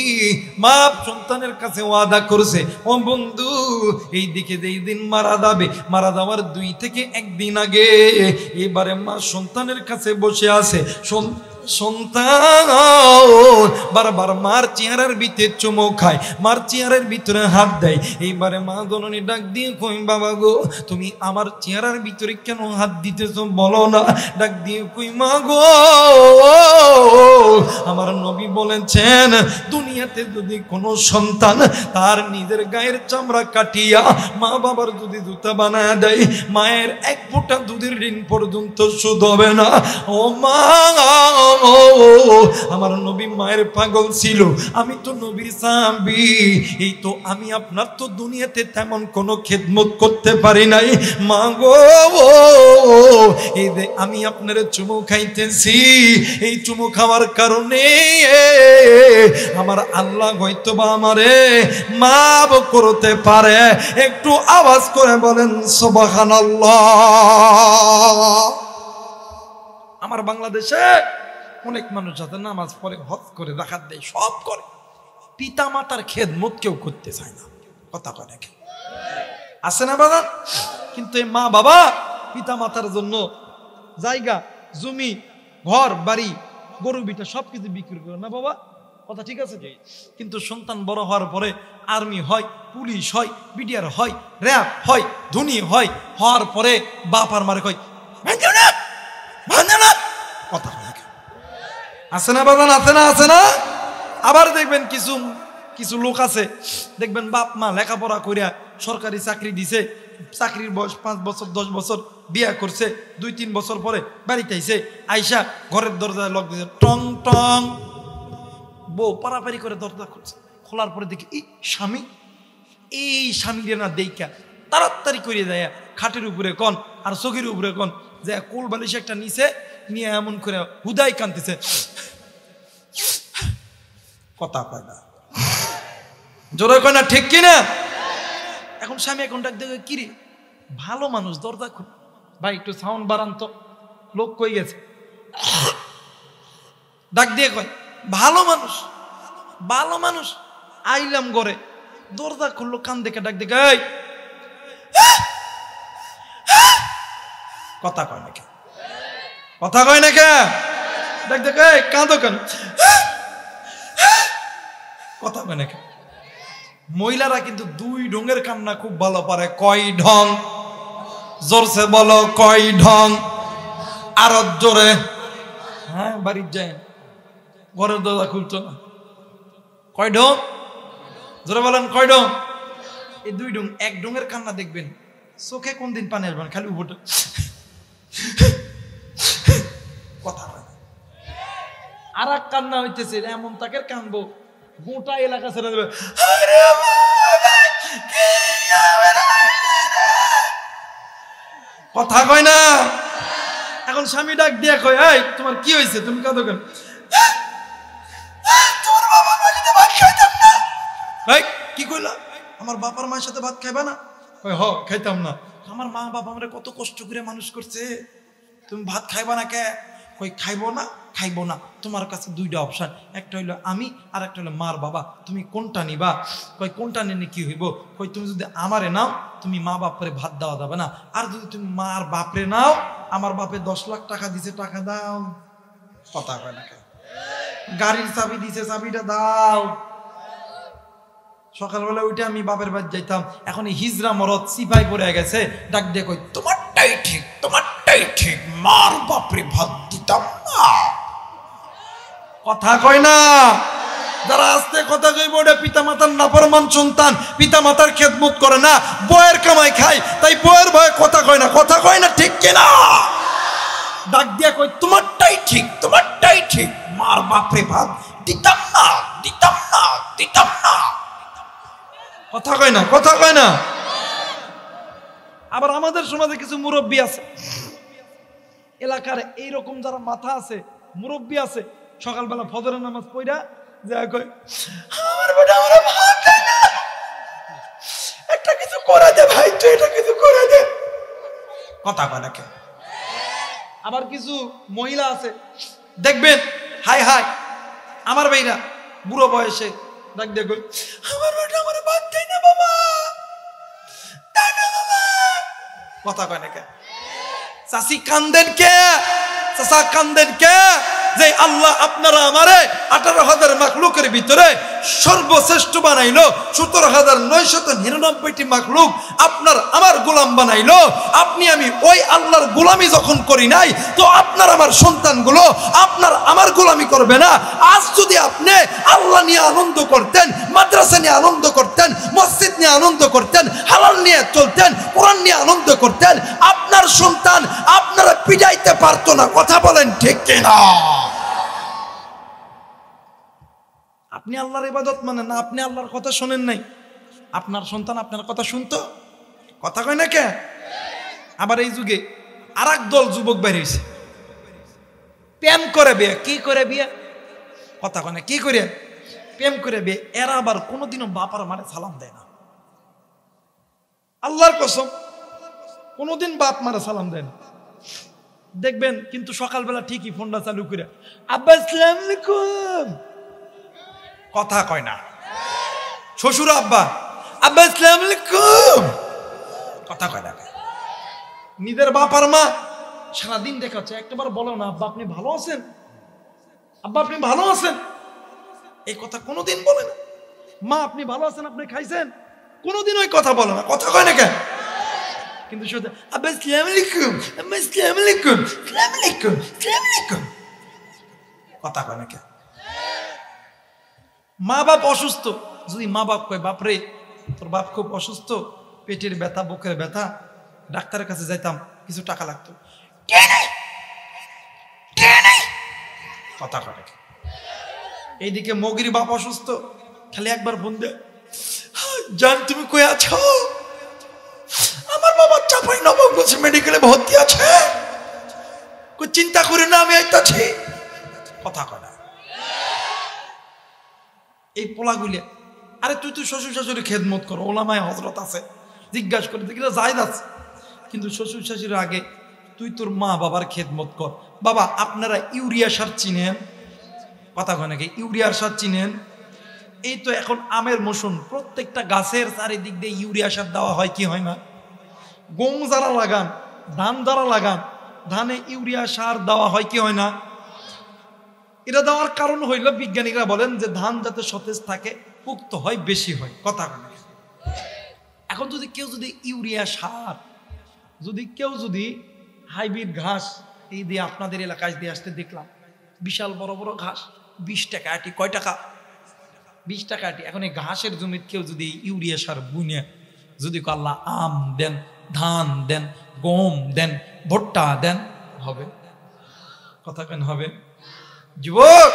মা সন্তানের কাছে ওয়াদা করছে, ও বন্ধু, এই দিকে যেই দিন মারা যাবে, মারা যাওয়ার 2 থেকে 1 দিন আগে এবারে মা সন্তানের কাছে বসে আছে। সন্তান বারবার মার চেহারার ভিতরে চুমো খায়, মার চেহারার ভিতরে হাত দেয়। এইবারে মা জননী ডাক দিয়ে কই, বাবা গো, তুমি আমার চেহারার ভিতরে কেন হাত দিতেছো বলো না? ডাক দিয়ে কই, মা গো, আমার নবী বলেছেন, দুনিয়াতে যদি কোনো সন্তান তার নিজের গায়ের চামড়া কাটিয়া মা বাবার যদি জুতা বানায় দেয়, মায়ের 1 ফোঁটা দুধের ঋণ পর্যন্ত শোধ হবে না। ও মা, আমার নবী মায়ের পাগল ছিল, আমি তো নবীর সাহাবী। এই তো আমি আপনার তো দুনিয়াতে তেমন কোনো খেদমত করতে পারি নাই। মা গো, এই যে আমি আপনার চুমু খাইতেছি, এই চুমু খাওয়ার কারণে আমার আল্লাহ হয়তো বা আমারে মাফ করতে পারে। একটু আওয়াজ করে বলেন সুবহানাল্লাহ। আমার বাংলাদেশে অনেক মানুষ আছে নামাজ পড়ে, হজ করে, যাকাত দেয়, সব করে, পিতা মাতার খেদমত কেউ করতে চায় না। কথা কয় নাকি? আছে না বাবা? কিন্তু এই মা বাবা পিতা মাতার জন্য জায়গা জমি ঘর বাড়ি গরু বিটা সবকিছু বিক্রি করে না বাবা? কথা ঠিক আছে? কিন্তু সন্তান বড় হওয়ার পরে আর্মি হয়, পুলিশ হয়, বিডিআর হয়, র্যাব হয়, ধনী হয়, হওয়ার পরে বাপ আর মারে কয় কথা আছে না বাবা? আছে না? আছে না? আবার দেখবেন কিছু কিছু লোক আছে, দেখবেন বাপ মা লেখাপড়া করিয়া সরকারি চাকরি দিছে, চাকরির বয়স 5 বছর 10 বছর, বিয়া করছে 2-3 বছর পরে বাড়িতে আইছে, আইসা ঘরের দরজায় লক দিয়েছে, টং টং। বউ পারাপারি করে দরজা খুলছে, খোলার পরে দেখি এই স্বামী, এই স্বামীরে না দেইকা তাড়াতাড়ি করে দেয় খাটের উপরে কন আর চোখের উপরে কন যে কোল বালিশ একটা নিচে নিয়ে এমন করে হুদাই কানতেছে, কথা কয় না, জোরে কয় না, ঠিক কিনা? এখন স্বামী এখন ডাক দেখে কিরে ভালো মানুষ, দরজা খুল, ভাই একটু সাউন্ড বাড়ান তো, লোক কই গেছে। ডাক দিয়ে কয় ভালো মানুষ, ভালো মানুষ, আইলাম ঘরে, দরজা খুললো, কান দেখে ডাক দেখে এই কথা কয় না কে, কথা কয় না কে, ডাক দেখে এই কাঁদো কেন, কথা কয় না কে। মহিলারা কিন্তু 2 ঢঙের কান্না খুব ভালো পারে। কয় ঢং? জোরসে বলো, কয় ঢং? আরো জোরে। হ্যাঁ, বাড়ির যায় ঘরের দরজা খুলতো না, কয় ঢং? জোরে বলেন, কয় ঢং? এই 2 ঢং। 1 ঢঙের কান্না দেখবেন চোখে কোন দিন পানি আসবে না, খালি উপরটা কথা হয়। আর এক কান্না হইতেছে এমন তাকে কানবো গোটা এলাকা ছেড়ে দেবে, কথা কয় না। এখন স্বামী ডাক দিয়া কয় এই তোমার কি হয়েছে, তুমি কাঁদো কেন? তোমার বাবার মায়ের সাথে ভাত খাইতাম না। এই কি কইলা? আমার বাবার মায়ের সাথে ভাত খাইবা না? কয় হ খাইতাম না। আমার মা বাবা আমারে কত কষ্ট করে মানুষ করছে, তুমি ভাত খাইবা না কে? কই খাইবো না, খাইবো না। তোমার কাছে 2টা অপশন, একটা হইলো আমি আর একটা হলো মার বাবা, তুমি কোনটা নিবা? কই কোনটা নিলে কি হইব? কই তুমি যদি আমারে নাও তুমি মা বাপরে ভাত দেওয়া যাবে না, আর যদি তুমি মার বাপরে নাও, আমার বাপে 10 লাখ টাকা দিছে, টাকা দাও। কথা কয় না কে? গাড়ির চাবি দিছে, চাবিটা দাও। সকালবেলা উঠে আমি বাপের বাড়ি যাইতাম, এখন এই হিজরা মরদ সিপাই পড়ে গেছে, ডাক দিয়ে কই তোমারটাই ঠিক, তোমারটাই ঠিক, মার বাপরে ভাত দিতাম না। কথা কয় না। যারা আস্তে কথা কইব ওটা পিতা মাতার নাফরমান সন্তান, পিতা মাতার খেদমত করে না, বয়ের কামাই খায়, তাই বয়ের ভয়ে কথা কয় না। কথা কয় না, ঠিক কিনা? ডাক দিয়া কই তোমারটাই ঠিক, তোমারটাই ঠিক, মার বাপরে ভাত দিতাম না, দিতাম না, দিতাম না। কথা কয় না, কথা কয় না। আবার আমাদের সমাজে কিছু মুরব্বী আছে, এলাকার এইরকম যারা মাথা আছে, মুরব্বী আছে, সকালবেলা ফজরের নামাজ পড়া যা কয় আমার বেটা আমার ভাত দেয় না, একটা কিছু করে দে ভাই, তুই এটা কিছু করে দে। কথা কয় না কে? আবার কিছু মহিলা আছে দেখবেন হাই হাই আমার ভাইরা বুড়ো বয়সে ডাক দিয়ে কই আমার বেটা আমার ভাত দেয় না বাবা, দেয় না বাবা। কথা কয় না কে? চাচি কান্দেন কে? চাচা কান্দেন কে? যে আল্লাহ আপনারা আমারে 18,000 মাখলুকের ভিতরে সর্বশ্রেষ্ঠ বানাইলো, 17,999টি মাখলুক আপনার আমার গোলাম বানাইলো। আপনি আমি ওই আল্লাহর গোলামি যখন করি নাই, তো আপনার আমার সন্তানগুলো আপনার আমার গোলামি করবে না। আজ যদি আপনি আল্লাহ নিয়ে আনন্দ করতেন, মাদ্রাসা নিয়ে আনন্দ করতেন, মসজিদ নিয়ে আনন্দ করতেন, হালাল নিয়ে চলতেন, কোরআন নিয়ে আনন্দ করতেন, আপনার সন্তান আপনারা পিটাইতে পারতো না। কথা বলেন ঠিক কিনা? আপনি আল্লাহর ইবাদত মানেন না, আপনি আল্লাহর কথা শোনেন নাই, আপনার সন্তান আপনার কথা শুনতো? কথা কয় না কে? আবার এই যুগে আর এক দল যুবক বের হয়েছে, প্রেম করে বিয়ে। কি করে বিয়ে? কথা কয় না, কি করে? প্রেম করে বিয়ে। এরা আবার কোনোদিনও বাপার মারে সালাম দেয় না, আল্লাহর কসম কোনোদিন বাপ মারে সালাম দেয় না। দেখবেন কিন্তু সকালবেলা ঠিকই ফোনটা চালু করে আব্বা আসসালামু আলাইকুম। কথা কয় না। শ্বশুর আব্বা আব্বা আসসালামু আলাইকুম, কথা কয় না। নিজের বাপ আর মা সারাদিন দেখাচ্ছে, একটাবার বলো না আব্বা আপনি ভালো আছেন, আব্বা আপনি ভালো আছেন, এই কথা কোনোদিন বলে না। মা আপনি ভালো আছেন, আপনি খাইছেন, কোনোদিন ওই কথা বলে না। কথা কয় না কেন? কিন্তু শুধু আব্বা আসসালামু আলাইকুম, আব্বা আসসালামু আলাইকুম, আসসালামু আলাইকুম, আসসালামু আলাইকুম, কথা কয় না কেন? মা বাপ অসুস্থ, যদি মা বাপ কয় বাপরে তোর বাপ খুব অসুস্থ, পেটের ব্যথা, বুকের ব্যথা, ডাক্তারের কাছে যাইতাম, কিছু টাকা লাগতো, কথা কাটে। এইদিকে মগির বাপ অসুস্থ, খালি একবার ফোন দে, জান তুমি কই আছো? আমার বাবা চাঁপাইনবাবগঞ্জ মেডিকেলে ভর্তি আছে, চিন্তা করে না আমি আইতাছি, কথা কটা। এই পোলাগুলিয়া, আরে তুই তো শ্বশুর শাশুড়ি খেদমত করো, ওলামায় হজরত আছে, জিজ্ঞাসা করে দেখি জায়েজ আছে, কিন্তু শ্বশুর শাশুড়ির আগে তুই তোর মা বাবার খেদমত কর। বাবা আপনারা ইউরিয়া সার চিনেন? কথা কয় নাকি? ইউরিয়া সার চিনেন? এই তো এখন আমের মৌসুম, প্রত্যেকটা গাছের চারিদিক দিয়ে ইউরিয়া সার দেওয়া হয় কি হয় না? গম যারা লাগান, ধান যারা লাগান, ধানে ইউরিয়া সার দেওয়া হয় কি হয় না? এটা দেওয়ার কারণ হইল বিজ্ঞানীরা বলেন যে ধান যাতে সতেজ থাকে, পুক্ত হয়, বেশি হয়, কথা কয় নাকি? এখন যদি কেউ যদি ইউরিয়া সার, যদি কেউ যদি হাইব্রিড ঘাস এই দিয়ে আপনাদের এলাকায় দিয়ে আসতে দেখলাম, বিশাল বড় বড় ঘাস, 20 টাকা আটি, কয় টাকা? 20 টাকা আটি। এখন এই ঘাসের জমিতে কেউ যদি ইউরিয়া সার বুনে যদি আল্লাহ আম দেন, ধান দেন, গম দেন, ভুট্টা দেন, হবে? কথা কেন হবে? যুবক,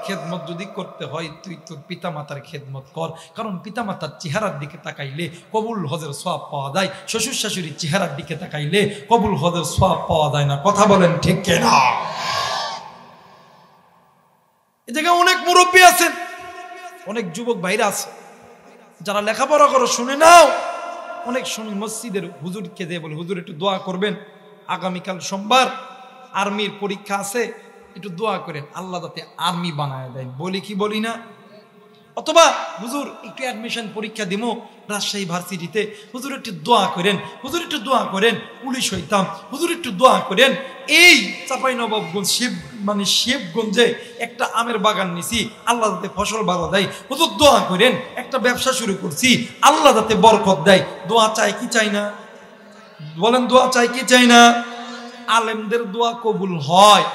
খেদমত যদি করতে হয় তুই তোর পিতামাতার খেদমত কর, কারণ পিতামাতার চেহারার দিকে তাকাইলে কবুল হজের সওয়াব পাওয়া যায়, শ্বশুর শাশুড়ির চেহারার দিকে তাকাইলে কবুল হজের সওয়াব পাওয়া যায় না, কথা বলেন ঠিক কিনা? এই জায়গায় অনেক মুরব্বী আছেন, অনেক যুবক ভাইরা আছে যারা লেখাপড়া করো, শুনে নাও। অনেক শুনি মসজিদের হুজুরকে দিয়ে বলে, হুজুর একটু দোয়া করবেন, আগামীকাল সোমবার আর্মির পরীক্ষা আছে, একটু দোয়া করেন আল্লাহ যাতে আর্মি বানায় দেয়। বলি কি বলি না? অথবা হুজুর একটু অ্যাডমিশন পরীক্ষা দিমো রাজশাহী ভার্সিটিতে, হুজুর একটু দোয়া করেন, হুজুর একটু দোয়া করেন পুলিশ হইতাম, হুজুর একটু দোয়া করেন। এই চাঁপাইনবাবগঞ্জ শিবগঞ্জে একটা আমের বাগান নিছি, আল্লাহ যাতে ফসল ভালো দেয়, হুজুর দোয়া করেন। একটা ব্যবসা শুরু করছি, আল্লাহ যাতে বরকত দেয়। দোয়া চাই কি চাই না? বলেন দোয়া চাই কি চাই না? আলেমদের দোয়া কবুল হয়,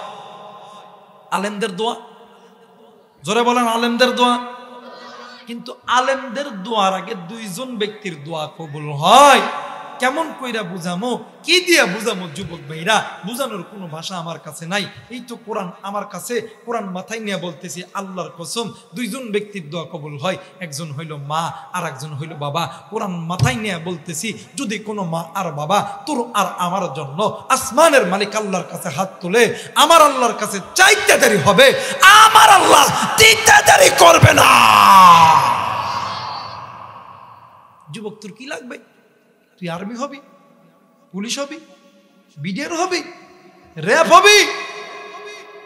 আলেমদের দোয়া, জোরে বলেন আলেমদের দোয়া। কিন্তু আলেমদের দোয়ার আগে 2 জন ব্যক্তির দোয়া কবুল হয়। কেমন কইরা বুঝামো, কি দিয়া বুঝামো যুবক ভাইরা? বুঝানোর কোনো ভাষা আমার কাছে নাই। এই তো কোরআন আমার কাছে, কোরআন মাথায় নিয়ে বলতেছি, আল্লাহর কসম 2 জন ব্যক্তির দোয়া কবুল হয়, একজন হইল মা আর একজন হইল বাবা। কোরআন মাথায় নিয়ে বলতেছি, যদি কোনো মা আর বাবা তোর আর আমার জন্য আসমানের মালিক আল্লাহর কাছে হাত তুলে, আমার আল্লাহর কাছে চাইতে দেরি হবে, আমার আল্লাহ দিতে দেরি করবে না। যুবক তোর কি লাগবে? তুই আর্মি হবি, পুলিশ হবি, বিডিআর হবি, র্যাব হবি,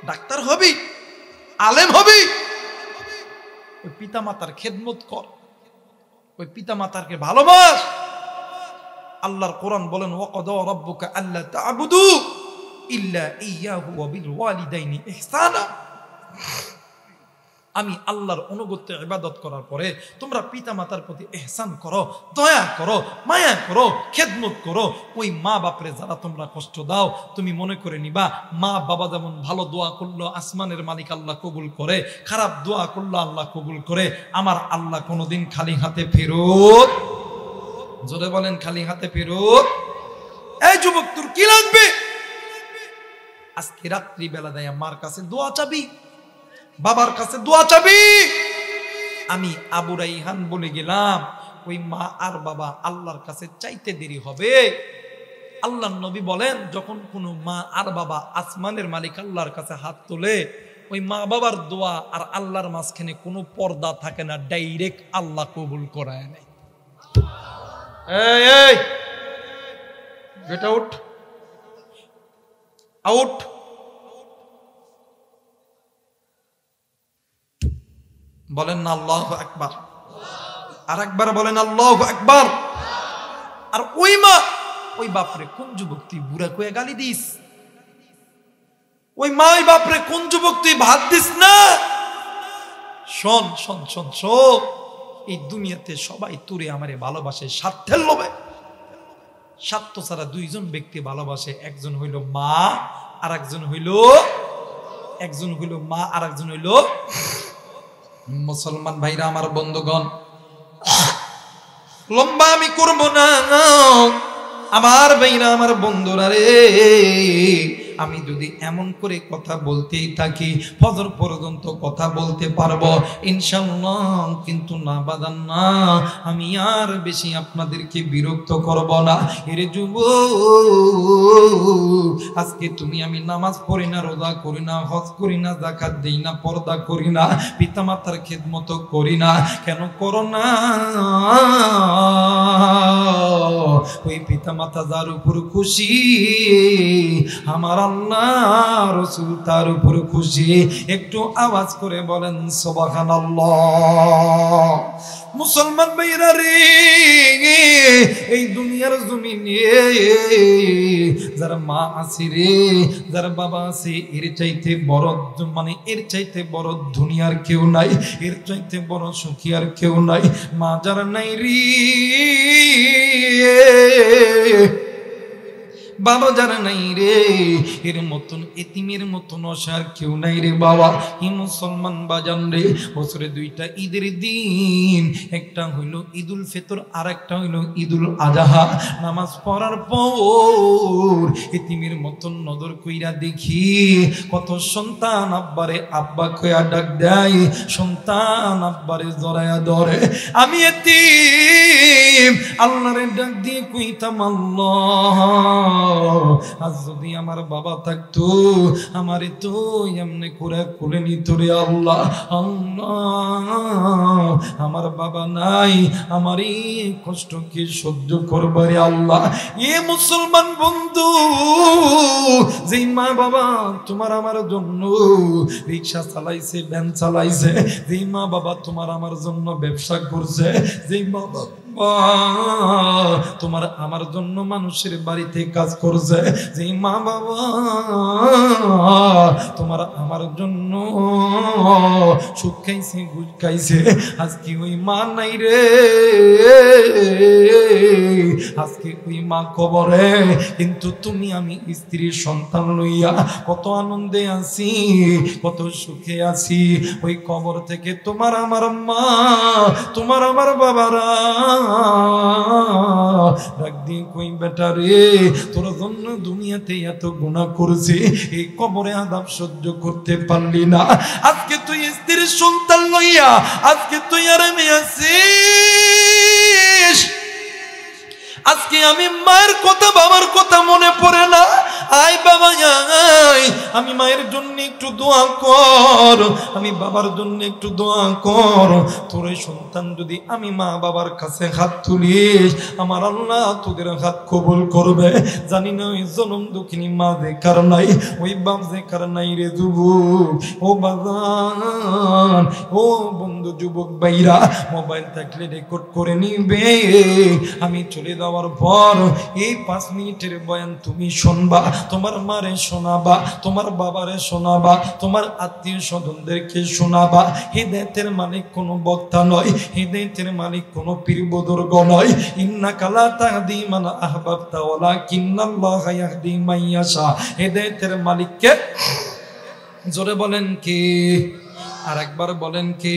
ডাক্তার হবি, আলেম হবি, ওই পিতামাতার খেদমত কর, ওই পিতামাতারকে ভালোবাস। আল্লাহর কোরআন বলেন, ওয়াকাদা রাব্বুকা আল্লা তা'বুদু ইল্লা ইয়্যাহু ওয়া বিল ওয়ালিদাইনি ইহসানা। আমি আল্লাহর অনুগত্য ইবাদত করার পরে তোমরা পিতামাতার প্রতি ইহসান করো, দয়া করো, মায়া করো, খেদমত করো। ওই মা বাপরে যারা তোমরা কষ্ট দাও, তুমি মনে করে নিবা মা বাবা যেমন ভালো দোয়া করলো আসমানের মালিক আল্লাহ কবুল করে, খারাপ দোয়া করলো আল্লাহ কবুল করে। আমার আল্লাহ কোনোদিন খালি হাতে ফেরত, জোরে বলেন খালি হাতে ফেরত। এই যুবক তোর কি লাগবে? আজকে রাত্রি বেলা দেয় মার কাছে দোয়া চাবি, বাবার কাছে দোয়া চাবি। আমি আবু রাইহান বলে গেলাম, ওই মা আর বাবা আল্লাহর কাছে চাইতে দেরি হবে। আল্লাহর নবী বলেন, যখন কোনো মা আর বাবা আসমানের মালিক আল্লাহর কাছে হাত তোলে, ওই মা বাবার দোয়া আর আল্লাহর মাঝখানে কোনো পর্দা থাকে না, ডাইরেক্ট আল্লাহ কবুল করায় নেয়। এই গেট আউট, আউট। বলেন না আল্লাহু আকবার, আর একবার বলেন আল্লাহু আকবার। আর ওই মা ওই বাপরে কোন যুবক তুই বুড়া কয়ে গালি দিস? ওই মা ওই বাপরে কোন যুবক তুই ভাত দিস না? শোন শোন শোন শোন, এই দুনিয়াতে সবাই তোরে আমারে ভালোবাসে স্বার্থের লোভে। স্বার্থ ছাড়া 2 জন ব্যক্তি ভালোবাসে, একজন হইল মা আর একজন হইল মা আর একজন হইল মুসলমান ভাইরা আমার বন্ধুগণ। লম্বা আমি করব না আমার ভাইরা আমার বন্ধুরা রে আমি যদি এমন করে কথা বলতেই থাকি ফজর পর্যন্ত কথা বলতে পারবো ইনশাআল্লাহ কিন্তু না বাদান না আমি আর বেশি আপনাদেরকে বিরক্ত করব না এরে যুবক আজকে তুমি আমি নামাজ পড়ি না রোজা করি না হজ করি না যাকাত দেই না পর্দা করি না পিতামাতার খেদমত করি না কেন করো না ওই পিতামাতা যার উপর খুশি আমার আল্লাহ রাসূল তার উপর খুশি একটু আওয়াজ করে বলেন সুবহানাল্লাহ মুসলমান ভাইরা রে এই দুনিয়ার জমিনে যার মা আছে রে যার বাবা আছে এর চাইতে বড় মানে এর চাইতে বড় দুনিয়ার কেউ নাই এর চাইতে বড় সুখী আর কেউ নাই মা যার নাই রে বাবা যারা নাই রে এর মতন এতিমের মতন অসার কেউ নাই রে বাবা ই মুসলমান বাজান রে বছরে দুইটা ঈদের দিন একটা হইল ঈদুল ফিতর আর একটা হইল ঈদুল আজহা নামাজ পড়ার পর এতিমের মতন নজর কইরা দেখি কত সন্তান আব্বারে আব্বা কইয়া ডাক দেয় সন্তান আব্বারে জড়ায়া ধরে আমি এতিম আল্লাহরে ডাক দিয়ে কইতাম আল্লাহ আজ যদি আমার বাবা থাকতো আমারে তো এমনি করে কোলে নিত রে আল্লাহ আল্লাহ আমার বাবা নাই আমার এই কষ্ট কি সহ্য করবে রে আল্লাহ এ মুসলমান বন্ধু যেই মা বাবা তোমার আমার জন্য রিকশা চালাইছে ভ্যান চালাইছে যেই মা বাবা তোমার আমার জন্য ব্যবসা করছে যেই মা বাবা তোমার আমার জন্য মানুষের বাড়িতে কাজ করছে যে মা বাবা তোমার আমার জন্য সুখ খাইছে ঘুষ খাইছে আজকে ওই মা নাই রে আজকে ওই মা কবরে কিন্তু তুমি আমি স্ত্রী সন্তান লইয়া কত আনন্দে আছি কত সুখে আছি ওই কবর থেকে তোমার আমার মা তোমার আমার বাবারা ডাক দিয়ে কই বেটা রে তোর জন্য দুনিয়াতে এত গুনাহ করেছি এই কবরে আযাব সহ্য করতে পারলি না আজকে তুই স্ত্রীর সন্তান লইয়া আজকে তুই আরামে আছিস আজকে আমি মায়ের কথা বাবার কথা মনে পড়ে না আয় বাবা আয় আমি মায়ের জন্য একটু দোয়া কর আমি বাবার জন্য একটু দোয়া কর তোর এই সন্তান যদি আমি মা বাবার কাছে হাত তুলিস আমার আল্লাহ তোদের হাত কবুল করবে জানি না ওই জনম দুঃখিনী মা দেখার নাই ওই বাপ দেখার নাই রে যুবক ও বাজান ও বন্ধু যুবক ভাইরা মোবাইল থাকলে রেকর্ড করে নিবে আমি চলে যাওয়ার পর এই 5 মিনিটের বয়ান তুমি শুনবা তোমার মারে শোনাবা তোমার বাবারে শোনাবা তোমার আত্মীয় স্বজনদেরকে শোনাবা হিদায়াতের মালিক কোনো বক্তা নয় হিদায়াতের মালিক কোনো পীর বুজুর্গ নয় ইন্নাকা লা তাহদি মান আহবাবতা ওয়ালাকিন্নাল্লাহা ইয়াহদি মান ইয়াশা হিদায়াতের মালিককে জোরে বলেন কি আর একবার বলেন কি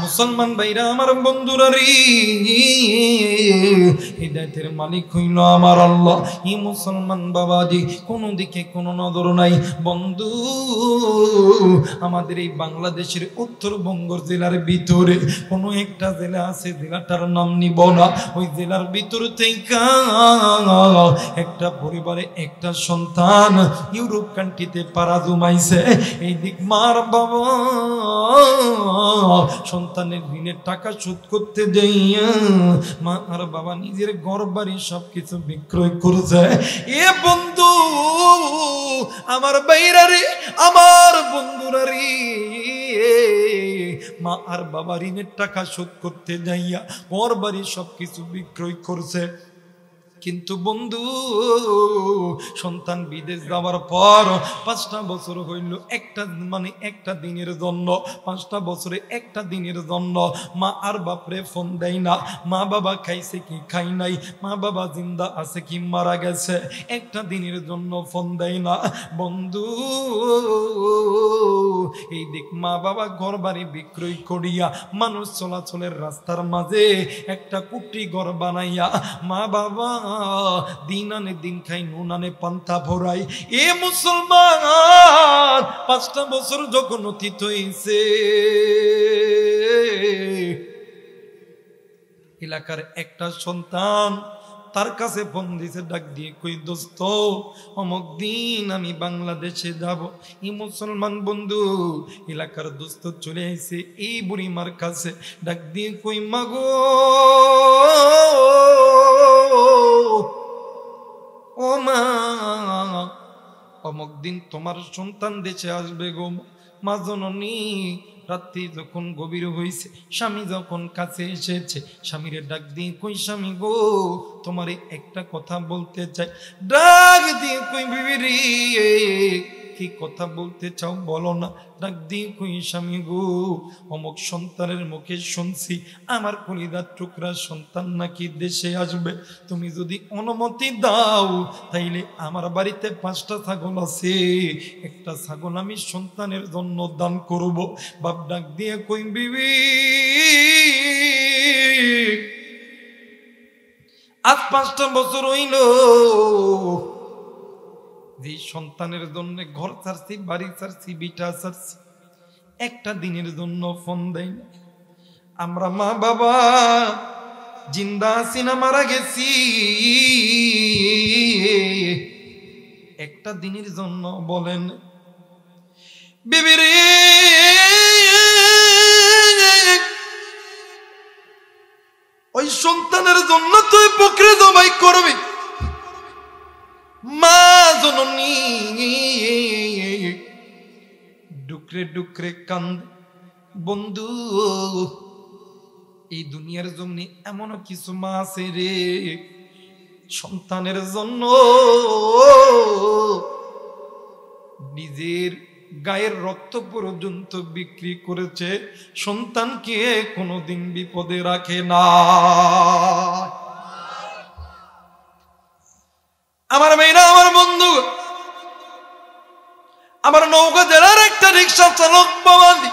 মুসলমান ভাইরা আমার বন্ধুরা রে হিদায়াতের মালিক হইল আমার আল্লাহ এই মুসলমান বাবাজি কোনো দিকে কোনো নজর নাই বন্ধু আমাদের এই বাংলাদেশের উত্তরবঙ্গ জেলার ভিতরে কোনো একটা জেলা আছে জেলাটার নাম নিব না ওই জেলার ভিতর থেকে একটা পরিবারে একটা সন্তান ইউরোপ কান্ট্রিতে পাড়া জমাইছে এই দিক মার বাবা সন্তানের ঋণের টাকা শোধ করতে যাইয়া মা আর বাবা নিজের ঘর বাড়ি সবকিছু বিক্রয় করেছে এ বন্ধু আমার বাইরা রে আমার বন্ধুরা রে মা আর বাবা ঋণের টাকা শোধ করতে যাইয়া ঘর বাড়ি সবকিছু বিক্রয় করছে কিন্তু বন্ধু সন্তান বিদেশ যাওয়ার পর 5টা বছর হইল একটা দিনের জন্য 5টা বছরে একটা দিনের জন্য মা আর বাপরে ফোন দেয় না মা বাবা খাইছে কি খাই নাই মা বাবা জিন্দা আছে কি মারা গেছে একটা দিনের জন্য ফোন দেয় না বন্ধু এই দিক মা বাবা ঘর বাড়ি বিক্রয় করিয়া মানুষ চলাচলের রাস্তার মাঝে একটা কুটি ঘর বানাইয়া মা বাবা দিন আনে দিন খাই নুন আনে পান্তা ভরাই। এ মুসলমান 5টা বছর যখন অতীত হইছে, এলাকার একটা সন্তান তার কাছে ফোন দিছে, ডাক দিয়ে কই দোস্ত অমুক দিন আমি বাংলাদেশে যাব। এই মুসলমান বন্ধু এলাকার দোস্ত চলে আইছে এই বুড়িমার কাছে, ডাক দিয়ে কই মাগো ও মা অমুক দিন তোমার সন্তান দেশে আসবে গো। মা জননী রাত্রি যখন গভীর হয়েছে, স্বামী যখন কাছে এসেছে, স্বামীরে ডাক দিয়ে কই স্বামী গো তোমারে একটা কথা বলতে চাই। ডাক দিয়ে কই বিবি রে কি কথা বলতে চাও বলো না। ডাক দিয়ে কই স্বামী গো অমুক সন্তানের মুখে শুনছি আমার কলিজার টুকরা সন্তান নাকি দেশে আসবে, তুমি যদি অনুমতি দাও তাইলে আমার বাড়িতে 5টা ছাগল আছে, একটা ছাগল আমি সন্তানের জন্য দান করব। বাপ ডাক দিয়ে কই বিবি আজ 5টা বছর হইল যে সন্তানের জন্য ঘর ছাড়ছি, বাড়ি ছাড়ছি, বিটা ছাড়ছি, একটা দিনের জন্য ফোন দেয় না। আমরা মা বাবা জিন্দা আছি না মারা গেছি, একটা দিনের জন্য বলেন বিবি রে ওই সন্তানের জন্য তুই বকরি জবাই করবি। মা জননী ডুকরে ডুকরে কান্দে। বন্ধু এই দুনিয়ার জমিনে এমনও কিছু মা আছে রে সন্তানের জন্য নিজের গায়ের রক্ত পর্যন্ত বিক্রি করেছে, সন্তানকে কোনোদিন বিপদে রাখে না। আমার মেয়েরা, আমার বন্ধু, আমার নওগাঁ জেলার একটা রিক্সা চালক বাবাজি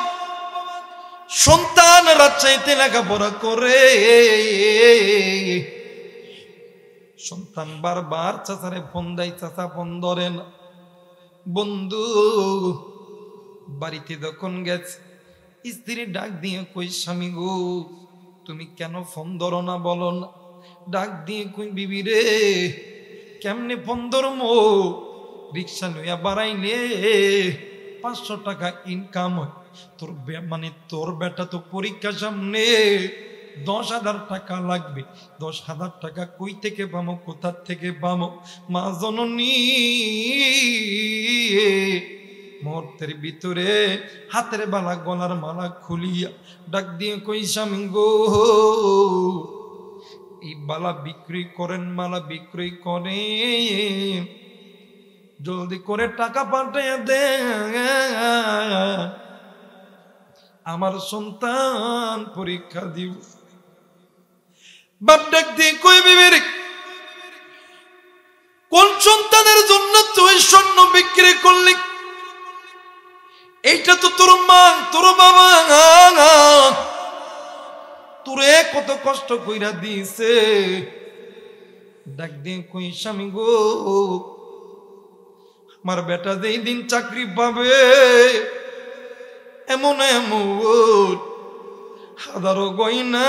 সন্তান রাজশাহীতে লেখাপড়া করে, সন্তান বারবার চাচারে ফোন দেয়, চাচা ফোন ধরে না। বন্ধু বাড়িতে যখন গেছে স্ত্রী ডাক দিয়ে কই স্বামী গো তুমি কেন ফোন ধরো না বলো না। ডাক দিয়ে কই বিবি রে কেমনে ফোন ধরমো, রিক্সা লইয়া বাড়াইলে 500 টাকা ইনকাম হয়, তোর মানে তোর বেটা তো পরীক্ষা সামনে, 10,000 টাকা লাগবে, 10,000 টাকা কই থেকে পামো, কোথা থেকে পামো। মা জননী মুহূর্তের ভিতরে হাতের বালা গলার মালা খুলিয়া ডাক দিয়ে কই স্বামী গো এই বালা বিক্রি করেন, মালা বিক্রি করে জলদি করে টাকা পাঠিয়ে দে, আমার সন্তান পরীক্ষা দিব। বাপ ডাক দিয়ে কই বিবি কোন সন্তানের জন্য তুই স্বর্ণ বিক্রি করলি, এইটা তো তোর মা তোর বাবা তোরে কত কষ্ট কইরা দিছে। ডাক দিয়ে কই স্বামী গো আমার বেটা যেই দিন চাকরি পাবে এমন এমন হাজারো গয়না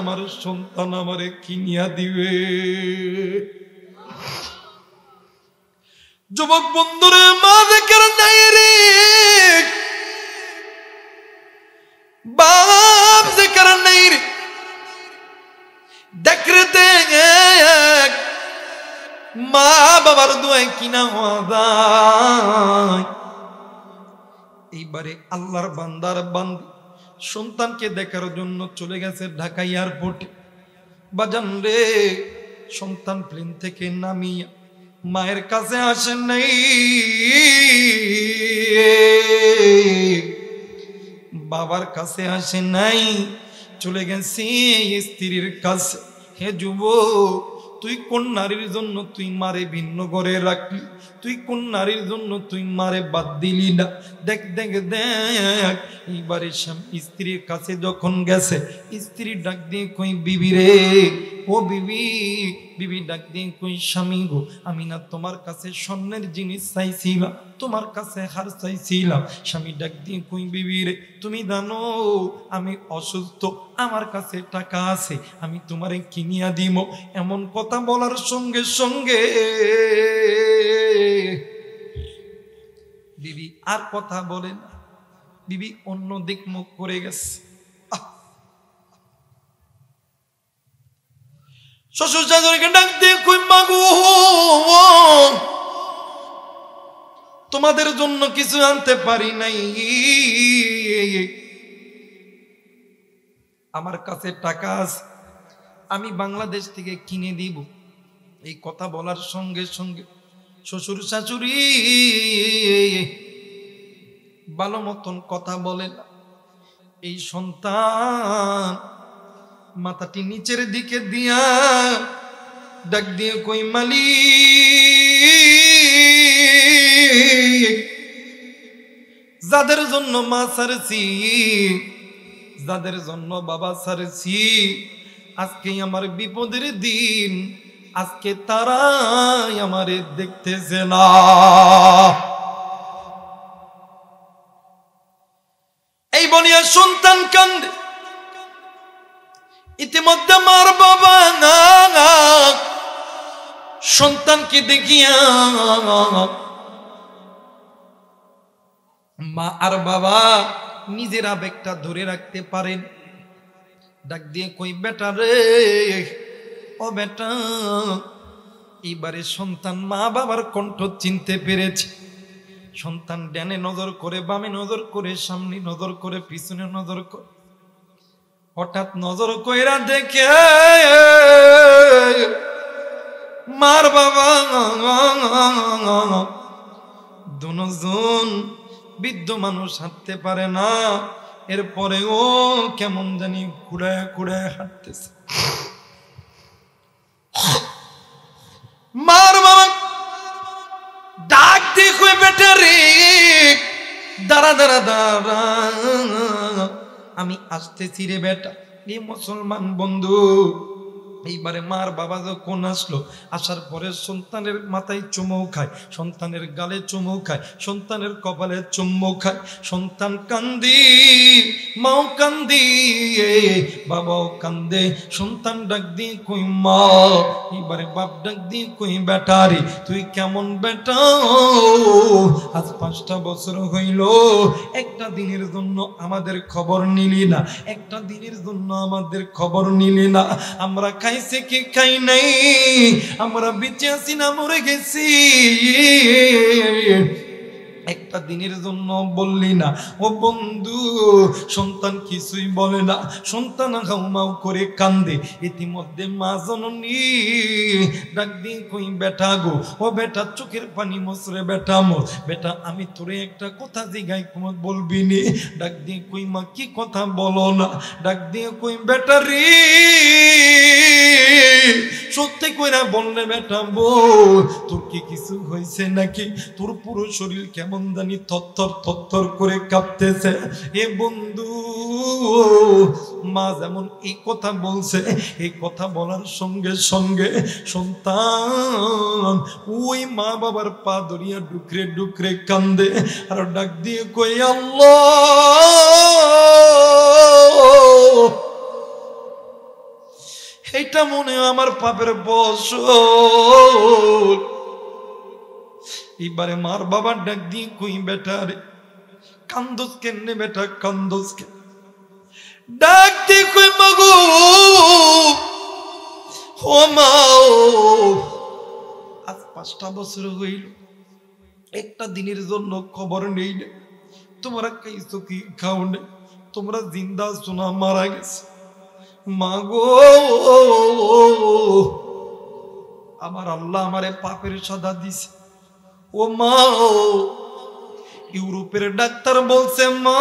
আমার সন্তান আমারে কিনিয়া দিবে। যুবক বন্ধুরে মা দেখার নাই রে, বাপ দেখার নাই রে, দেখরে দেখ মা বাবার দোয়ায় কিনা হয়। এইবারে আল্লাহর বান্দার বান্দি সন্তানকে দেখার জন্য চলে গেছে ঢাকা এয়ারপোর্টে। বাজান রে সন্তান প্লেন থেকে নামিয়া মায়ের কাছে আসেন নাই, বাবার কাছে আসে নাই, চলে গেছে স্ত্রীর কাছে। হে যুবক তুই কোন নারীর জন্য তুই মারে ভিন্ন করে রাখলি? তুই কোন নারীর জন্য তুই মারে বাদ দিলি না? দেখ দেখ দেখ, এইবারে স্ত্রীর কাছে যখন গেছে, স্ত্রী ডাক দিয়ে কই বিবি রে, ও বিবি, বিবি ডাক দিয়ে কই স্বামী গো, আমি না তোমার কাছে স্বর্ণের জিনিস চাইছিলাম, তোমার কাছে হার চাইছিলাম। স্বামী ডাক দিয়ে কই বিবি রে, তুমি জানো আমি অসুস্থ, আমার কাছে টাকা আছে, আমি তোমারে কিনিয়া দিব। এমন কথা বলার সঙ্গে সঙ্গে বিবি আর কথা বলে না, বিবি অন্য দিক মুখ করে গেছে। শ্বশুর শাশুড়িকে ডাক দিয়ে কই মাগো, তোমাদের জন্য কিছু আনতে পারি নাই, আমার কাছে টাকা আছে, আমি বাংলাদেশ থেকে কিনে দিব। এই কথা বলার সঙ্গে সঙ্গে শ্বশুর শাশুড়ি ভালো মতন কথা বলে না। এই সন্তান মাথাটি নিচের দিকে দিয়া ডাক দিয়ে কই মালিক, যাদের জন্য মা ছাড়ছি, যাদের জন্য বাবা ছাড়ছি, আজকে আমার বিপদের দিন, আজকে তারাই আমারে দেখতেছে না। এই বলিয়া সন্তান কান্দে। ইতিমধ্যে মার বাবা সন্তানকে দেখিয়া, মা আর বাবা নিজের আবেগটা ধরে রাখতে পারেন, ডাক দিয়ে কই বেটা রে, ও বেটা। এইবারে সন্তান মা বাবার কণ্ঠ চিনতে পেরেছে। সন্তান ডানে নজর করে, বামে নজর করে, সামনে নজর করে, পিছনে নজর করে, হঠাৎ নজর কইরা দেখে মার বাবা দুজন বৃদ্ধ মানুষ হাঁটতে পারে না, এরপরে ও কেমন জানি কুড়ায় কুড়ায় হাঁটতেছে। মার বাবা ডাক দিয়ে কই বেটা রে, দাঁড়া দাঁড়া দাঁড়া, আমি আসতেছি রে বেটা। এ মুসলমান বন্ধু, এইবারে মার বাবা যখন আসলো, আসার পরে সন্তানের মাথায় চুমু খায়, সন্তানের গালে চুমু খায়, সন্তানের কপালে চুম্বু খায়। সন্তান কান্দি, মাও কান্দি, বাবাও কান্দে। সন্তান ডাক দিয়ে কই মা, এইবারে বাপ ডাক দিয়ে কই বেটা রে, তুই কেমন বেটা? আজ 5টা বছর হইল, একটা দিনের জন্য আমাদের খবর নিলি না, একটা দিনের জন্য আমাদের খবর নিলি না। আমরা খাইছে কি খাই নাই, আমরা বেঁচে আছি না মরে গেছি, একটা দিনের জন্য বললি না। ও বন্ধু, সন্তান কিছুই বলে না, সন্তান হাউমাউ করে কান্দে। ইতিমধ্যে মা জননী ডাক দিয়ে কই বেটা গো, ও বেটা চোখের পানি মোছরে বেটা মোর, বেটা আমি তোরে একটা কথা জিগাই, তোমার বলবি নি? ডাক দিয়ে কই মা কি কথা বলো না? ডাক দিয়ে কই বেটা রে, সত্যি কইরা বললে বেটা বল, তোর কি কিছু হয়েছে নাকি? তোর পুরো শরীর কেমন জানি থরথর থরথর করে কাঁপতেছে। এ বন্ধু, মা যেমন এই কথা বলছে, এই কথা বলার সঙ্গে সঙ্গে সন্তান ওই মা বাবার পা ধরিয়া ডুকরে ডুকরে কান্দে, আর ডাক দিয়ে কই আল্লাহ, এটা মনে আমার পাপের ফসল। এবারে মার বাবার ডাক দিয়ে কই বেটা রে, কান্দোস কেনে বেটা, কান্দোস কে? ডাক দিয়ে কই মাগো, ও মা, আজ 5টা বছর হইল, একটা দিনের জন্য খবর নেই না। তোমরা খাইছো কি খাও না, তোমরা জিন্দা সোনা মারা গেছে। মাগো, আমার আল্লাহ আমারে পাপের সাজা দিছে। ও মা, ইউরোপের ডাক্তার বলছে মা,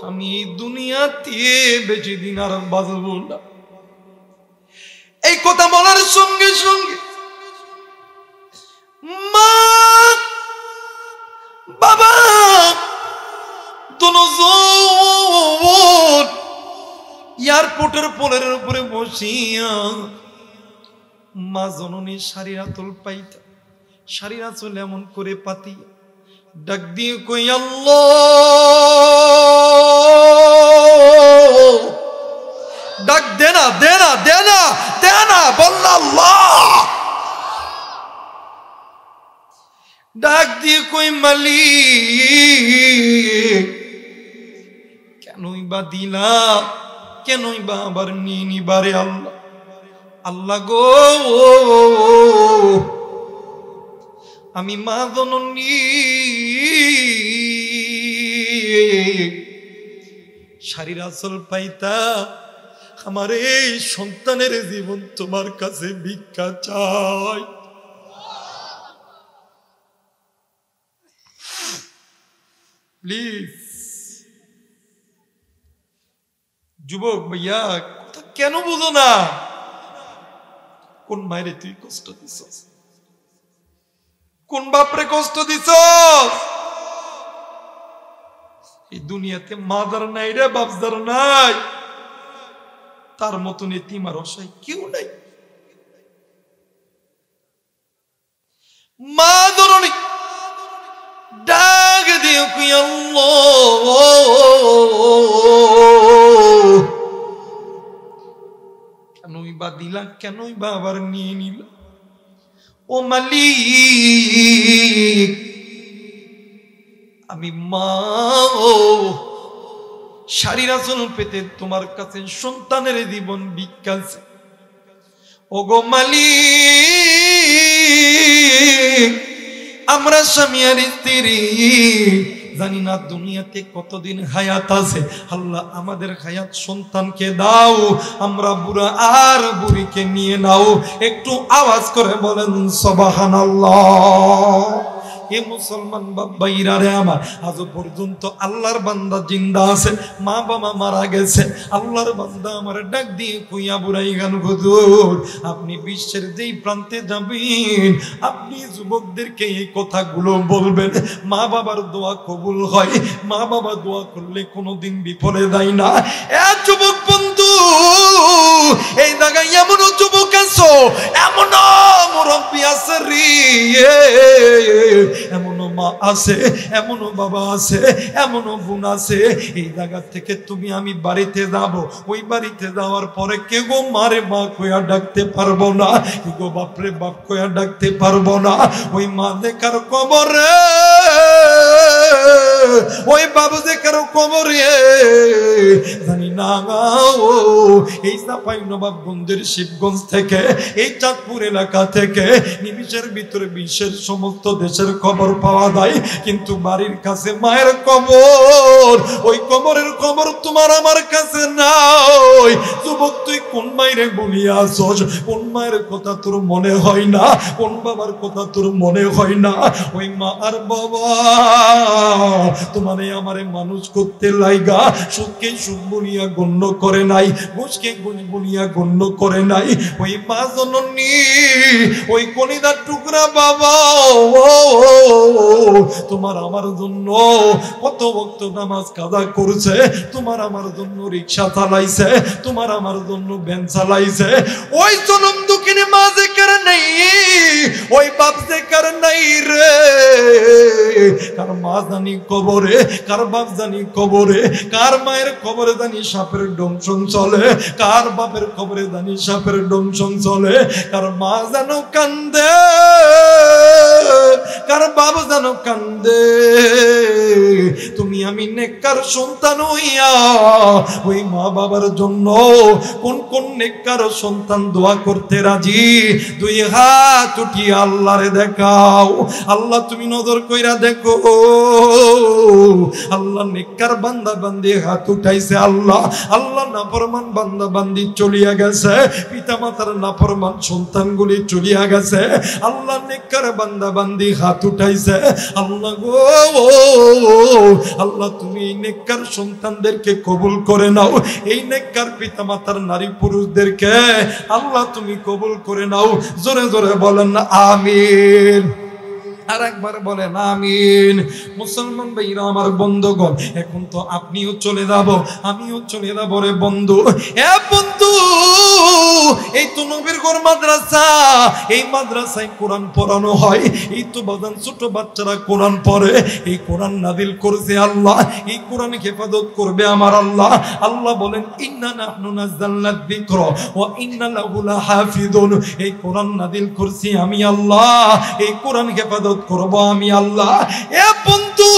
আমি এই দুনিয়াতে বেশি দিন আর বাঁচব না। এই কথা বলার সঙ্গে সঙ্গে মা বাবা দুজন এয়ারপোর্টের পোলের উপরে বসিয়া মা জননী শাড়ির আঁচল পাইতা, শাড়ির আঁচল এমন করে পাতি ডাক দিয়ে কই আল্লাহ, ডাক দেনা দেনা দেনা দেনা, বল আল্লাহ। ডাক দিয়ে কই মালিক, কেনই বা দিলা, কেনই বা আবার নিয়ে নিবারে আল্লাহ। আল্লাহ গো, আমি মা জননী শাড়ির আঁচল পাইতা, আমার এই সন্তানের জীবন তোমার কাছে ভিক্ষা চাই। প্লিজ যুবক ভাইয়া, কথা কেন বুঝো না? কোন মায়েরে তুই কষ্ট দিছস? কোন বাপরে কষ্ট দিছস? এই দুনিয়াতে মা যার নাই রে, বাপ যার নাই, তার মতন এতিম আর অসহায় কেউ নাই। মা ধরনি ডাক দিয়ে কই আল্লাহ, কেনই বা দিলা, কেনই বা আবার নিয়ে নিলা? ও মালিক, আমি মা শাড়ির আঁচল পেতে তোমার কাছে সন্তানের জীবন ভিক্ষা চাই। ও গো মালিক, আমরা স্বামী আর স্ত্রী, জানি না দুনিয়াতে কতদিন হায়াত আছে। আল্লাহ আমাদের হায়াত সন্তানকে দাও, আমরা বুড়া আর বুড়িকে নিয়ে নাও। একটু আওয়াজ করে বলেন সুবহানাল্লাহ। এ মুসলমান বাবাইরা রে আমার, আজ পর্যন্ত আল্লাহর বান্দা জিন্দা আছে, মা বাবা মারা গেছে। আল্লাহর বান্দা আমার ডাক দিয়ে কইয়া বুড়াই গান, হুজুর আপনি বিশ্বের যেই প্রান্তে যাবেন, আপনি যুবকদেরকে এই কথাগুলো বলবেন। মা বাবার দোয়া কবুল হয়, মা বাবা দোয়া করলে কোনোদিন বিফলে যায় না। এ যুবক বন্ধু, এই জায়গায় এমনও যুবক আছো, এমনও মুরব্বী আছে রে, এমনও মা আছে, এমনও বাবা আছে, এমনও বোন আছে। এই জায়গা থেকে তুমি আমি বাড়িতে যাব, ওই বাড়িতে যাওয়ার পরে কে গো মারে মা কইয়া ডাকতে পারবো না, কে গো বাপরে বাপ কইয়া ডাকতে পারবো না। ওই মা দেখার কবরে, ওই বাবু দেখার কবরে জানি না এই চাঁপাইনবাবগঞ্জের শিবগঞ্জ থেকে, এই চাঁদপুর এলাকা থেকে নিমিষের ভিতরে বিশ্বের সমস্ত দেশের খবর পাওয়া যায়, কিন্তু বাড়ির কাছে মায়ের কবর, ওই কবরের খবর তোমার আমার কাছে নাই। যুবক তুই কোন মায়ের বলিয়া আসছ? কোন মায়ের কথা তোর মনে হয় না? কোন বাবার কথা তোর মনে হয় না? ওই মা আর বাবা তোমারে আমারে মানুষ করতে লাইগা সুখকে সুখ বলিয়া গণ্য করে নাই, ঘুষকে ঘুষ বলিয়া গণ্য করে নাই। ওই মা জননী, ওই কলিদার টুকরা বাবা তোমার আমার জন্য কত ওয়াক্ত নামাজ কাজা করছে, তোমার আমার জন্য রিকশা চালাইছে, তোমার আমার জন্য ভ্যান চালাইছে। ওই জনম দুঃখিনী মা যে কার নেই, ওই বাপ যে কার নাই রে, কার মা জানি কবরে, কার বাপ জানি কবরে, কার মায়ের কবরে জানি সাপের দংশন চলে, কার বাপের কবরে জানি সাপের দংশন চলে, কার মা যেন কান্দে, কার বাপ যেন কান্দে। তুমি আমি নেককার সন্তান হইয়া ওই মা বাবার জন্য কোন কোন নেককার সন্তান দোয়া করতে রাজি? দুই হাত উঠিয়ে আল্লাহরে দেখাও। আল্লাহ তুমি নজর কইরা দেখো, আল্লাহ নেককার বান্দা বান্দি হাত উঠাইছে। আল্লাহ আল্লাহ নাফরমান বান্দা বান্দি চলিয়া গেছে, পিতা মাতার নাফরমান সন্তানগুলি চলিয়া গেছে। আল্লাহ নেককার বান্দা বান্দি হাত উঠাইছে। আল্লাহ গো আল্লাহ তুমি এই নেককার সন্তানদেরকে কবুল করে নাও, এই নেককার পিতামাতার নারী পুরুষদেরকে আল্লাহ তুমি কবুল করে নাও। জোরে জোরে বলেন না আমিন। আর একবার বলেন আমিন। মুসলমান ভাইরা আমার বন্ধুগণ, এখন তো আপনিও চলে যাব, আমিও চলে যাব রে বন্ধু। এ বন্ধু, এই তো নবীর ঘর মাদ্রাসা, এই মাদ্রাসায় কোরআন পড়ানো হয়, এই তো বাজান ছোট বাচ্চারা কোরআন পড়ে, এই কোরআন নাযিল করছে আল্লাহ, এই কোরআন হেফাজত করবে আমার আল্লাহ। আল্লাহ বলেন ইন্না নাহনু নাযালনা যিকরা ওয়া ইন্না লাহু লাহাফিজুন, এই কোরআন নাযিল করছি আমি আল্লাহ, এই কোরআন হেফাজত করব আমি আল্লাহ। এ বন্ধু,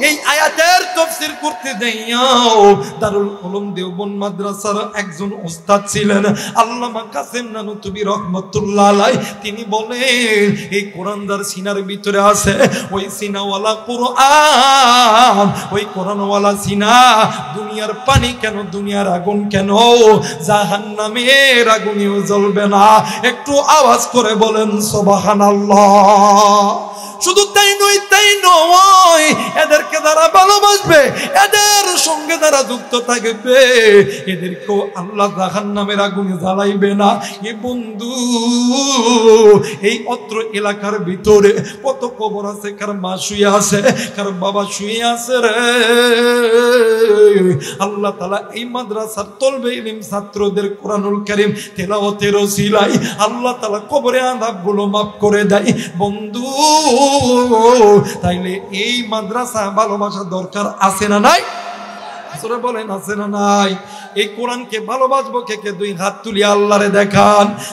এই আয়াতের তাফসীর করতে যাইয়াও দারুল উলুম দেওবন্দ মাদ্রাসার একজন উস্তাদ ছিলেন আল্লামা কাসেম নানুতুবি রাহমাতুল্লাহ আলাইহি। তিনি বলেন এই কোরআন যার সিনার ভিতরে আছে, ওই সিনাওয়ালা কোরআন, ওই কোরআনওয়ালা সিনা দুনিয়ার পানি কেন, দুনিয়ার আগুন কেন, জাহান্নামের আগুনেও জ্বলবে না। একটু আওয়াজ করে বলেন সুবহানাল্লাহ। শুধু তাই নয়, তাই নয়, এদেরকে যারা ভালোবাসবে, এদের সঙ্গে যারা যুক্ত থাকবে, এদেরকেও আল্লাহ জাহান্নামের আগুনে জ্বালাইবে না। এ বন্ধু, এই অত্র এলাকার ভিতরে কত কবর আছে, কার মা শুয়ে আছে, কার বাবা শুয়ে আছে রে। আল্লাহ তাআলা এই মাদ্রাসার তলবে ইলম ছাত্রদের কোরআনুল কারীম তেলাওয়াতের ওসিলায় আল্লাহ তাআলা কবরে আযাবগুলো মাফ করে দেয়। বন্ধু, তাইলে এই মাদ্রাসা ভালোবাসা দরকার আছে না নাই? আসলে বলেন আছে না নাই? এই কোরআনকে ভালোবাসবো কে কে? দুই হাত তুলি আল্লাহরে দেখান।